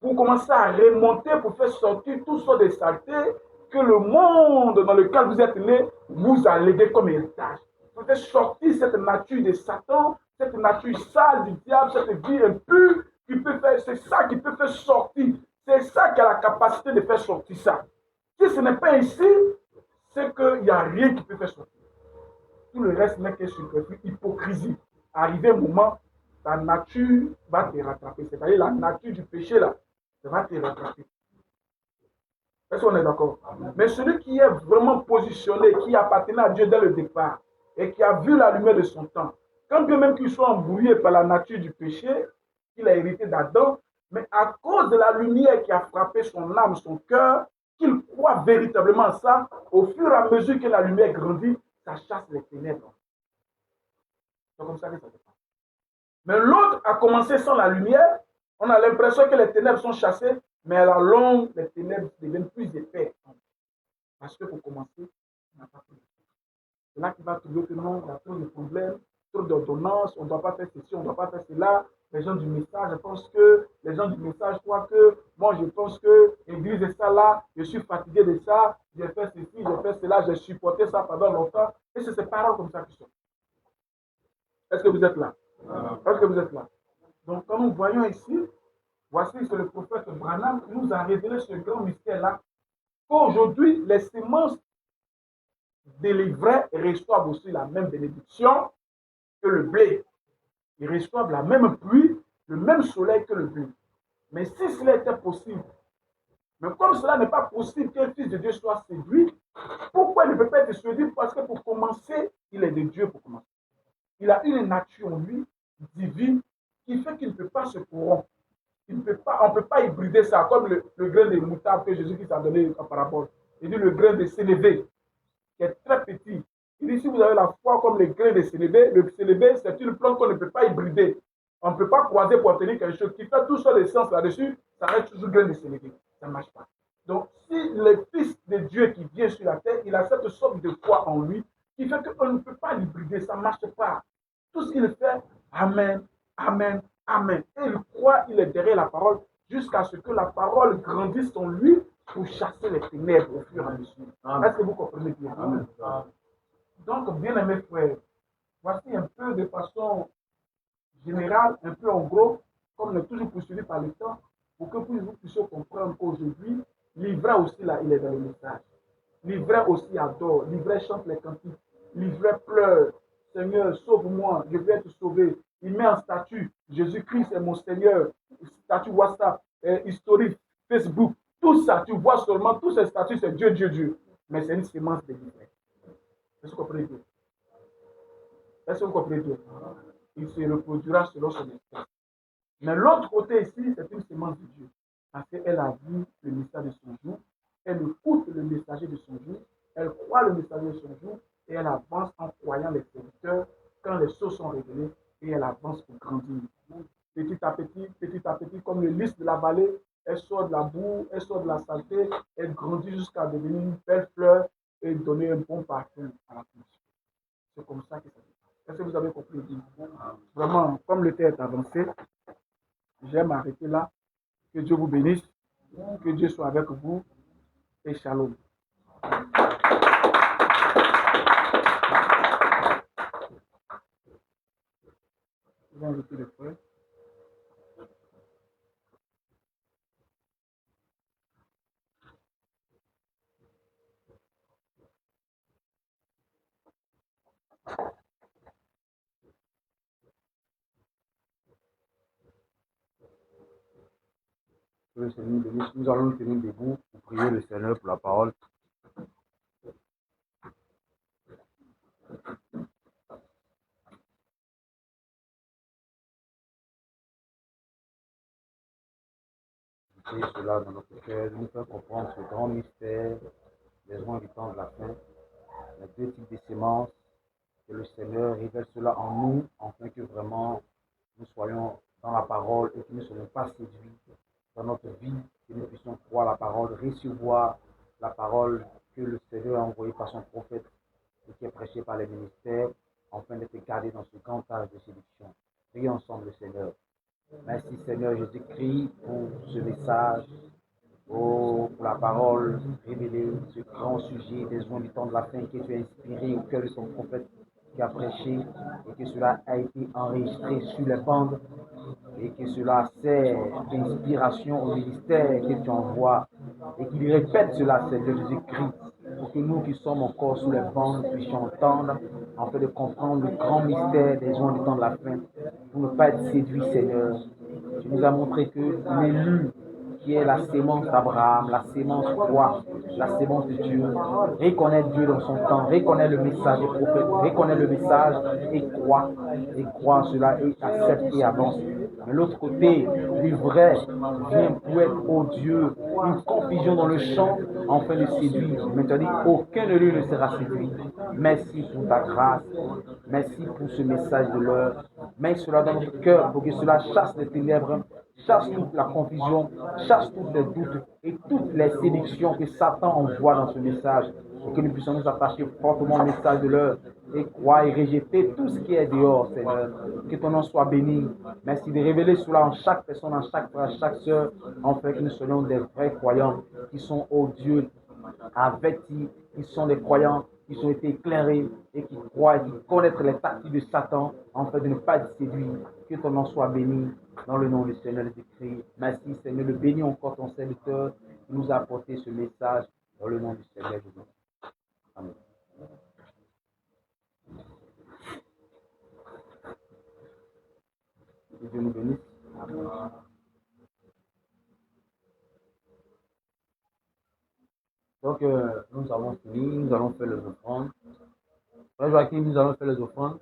pour commencer à remonter, pour faire sortir tout ça des saletés que le monde dans lequel vous êtes né vous a légué comme héritage. Pour faire sortir cette nature de Satan, cette nature sale du diable, cette vie impure qui peut faire, c'est ça qui peut faire sortir. C'est ça qui a la capacité de faire sortir ça. Si ce n'est pas ici, c'est qu'il n'y a rien qui peut faire sortir. Tout le reste n'est que superflu, hypocrisie. Arrivé un moment, ta nature va te rattraper. C'est-à-dire la nature du péché, là, ça va te rattraper. Est-ce qu'on est d'accord? Mais celui qui est vraiment positionné, qui appartenait à Dieu dès le départ, et qui a vu la lumière de son temps, quand bien même qu'il soit embrouillé par la nature du péché, qu'il a hérité d'Adam, mais à cause de la lumière qui a frappé son âme, son cœur, qu'il croit véritablement à ça, au fur et à mesure que la lumière grandit, ça chasse les ténèbres. C'est comme ça que ça se passe. Mais l'autre a commencé sans la lumière. On a l'impression que les ténèbres sont chassées, mais à la longue, les ténèbres deviennent plus épais. Parce que pour commencer, on n'a pas pris. C'est là qu'il va trouver que non, il y a trop de problèmes, trop d'ordonnances, on ne doit pas faire ceci, on ne doit pas faire cela. Les gens du message, je pense que les gens du message croient que moi, je pense que l'église est ça là, je suis fatigué de ça, j'ai fait ceci, j'ai fait cela, j'ai supporté ça pendant longtemps. Et c'est ces paroles comme ça qui sont. Est-ce que vous êtes là? Est-ce que vous êtes là? Donc, quand nous voyons ici, voici que le prophète Branham nous a révélé ce grand mystère-là, qu'aujourd'hui, les semences délivrées reçoivent aussi la même bénédiction que le blé. Ils reçoivent la même pluie, le même soleil que le blé. Mais si cela était possible, mais comme cela n'est pas possible qu'un fils de Dieu soit séduit, pourquoi il ne peut pas être séduit? Parce que pour commencer, il est de Dieu pour commencer. Il a une nature en lui, divine, qui fait qu'il ne peut pas se corrompre. On ne peut pas hybrider ça, comme le grain de moutarde que Jésus-Christ a donné en parabole. Il dit le grain de sénévé, qui est très petit. Il dit si vous avez la foi comme le grain de sénévé, le sénévé, c'est une plante qu'on ne peut pas hybrider. On ne peut pas croiser pour obtenir quelque chose qui fait tout ça des sens là-dessus, ça reste toujours grain de sénévé. Ça ne marche pas. Donc, si le Fils de Dieu qui vient sur la terre, il a cette sorte de foi en lui, qui fait qu'on ne peut pas l'hybrider, ça ne marche pas. Tout ce qu'il fait, Amen, Amen, Amen. Et il croit, il est derrière la parole, jusqu'à ce que la parole grandisse en lui pour chasser les ténèbres au fur et à mesure. Est-ce que vous comprenez bien? Amen. Donc, bien aimés frères, voici un peu de façon générale, un peu en gros, comme on est toujours poursuivi par le temps, pour que vous puissiez comprendre qu'aujourd'hui, l'ivraie aussi, là, il est dans le message. L'ivraie aussi adore, l'ivraie chante les cantiques, l'ivraie pleure. Seigneur, sauve-moi, je veux être sauvé. Il met en statut, Jésus-Christ est mon Seigneur, statut WhatsApp, historique, Facebook, tout ça, tu vois seulement, tous ces statuts, c'est Dieu, Dieu, Dieu. Mais c'est une sémence de l'ivraie. Est-ce que vous comprenez bien? Est-ce que vous comprenez tout? Il se reproduira selon son espèce. Mais l'autre côté ici, c'est une semence de Dieu. Parce qu'elle a vu le message de son jour, elle écoute le messager de son jour, elle croit le messager de son jour, et elle avance en croyant les serviteurs quand les choses sont révélées, et elle avance pour grandir. Petit à petit, comme le lys de la vallée, elle sort de la boue, elle sort de la saleté, elle grandit jusqu'à devenir une belle fleur et donner un bon parfum à la commission. C'est comme ça que ça se passe. Est-ce que vous avez compris? Vraiment, comme le temps est avancé, j'aime m'arrêter là. Que Dieu vous bénisse, que Dieu soit avec vous et shalom. Je vais inviter le frère. Que le Seigneur nous bénisse. Nous allons nous tenir debout pour prier le Seigneur pour la parole. Et cela dans notre cœur, nous faire comprendre ce grand mystère des joints du temps de la fin, les deux types de semences, que le Seigneur révèle cela en nous, afin que vraiment nous soyons dans la parole et que nous ne soyons pas séduits dans notre vie, que nous puissions croire la parole, recevoir la parole que le Seigneur a envoyée par son prophète et qui est prêchée par les ministères, afin d'être gardés dans ce grand âge de séduction. Prions ensemble le Seigneur. Merci Seigneur Jésus-Christ pour ce message, pour la parole révélée, ce grand sujet des joints du temps de la fin que tu as inspiré au cœur de ton prophète qui a prêché et que cela a été enregistré sur les bandes et que cela sert d'inspiration au ministère que tu envoies et qu'il répète cela, Seigneur Jésus-Christ, pour que nous qui sommes encore sous les bandes puissions entendre afin de comprendre le grand mystère des joints du temps de la fin pour ne pas être séduits, Seigneur. Tu nous as montré que l'élu qui est la sémence d'Abraham, la sémence roi, la sémence de Dieu, reconnaît Dieu dans son temps, reconnaît le message des prophètes, reconnaît le message et croit cela et accepte et avance. De l'autre côté, l'ivraie vient pour être, oh Dieu, une confusion dans le champ afin de séduire. Maintenant, aucun de lui ne sera séduit. Merci pour ta grâce. Merci pour ce message de l'heure. Mets cela dans notre cœur pour que cela chasse les ténèbres, chasse toute la confusion, chasse tous les doutes et toutes les séductions que Satan envoie dans ce message. Et que nous puissions nous attacher fortement au message de l'heure et croire et rejeter tout ce qui est dehors, Seigneur. Que ton nom soit béni. Merci de révéler cela en chaque personne, en chaque frère, en chaque sœur, afin que nous soyons des vrais croyants qui sont, oh Dieu, avertis, qui sont des croyants qui ont été éclairés et qui croient et qui connaissent les tactiques de Satan, afin de ne pas être séduits. Que ton nom soit béni dans le nom du Seigneur Jésus-Christ. Merci Seigneur, le bénis encore ton serviteur qui nous a apporté ce message dans le nom du Seigneur Jésus. Amen. Que Dieu nous bénisse. Amen. Donc, nous avons fini, nous allons faire les offrandes. Frère Joachim, nous allons faire les offrandes.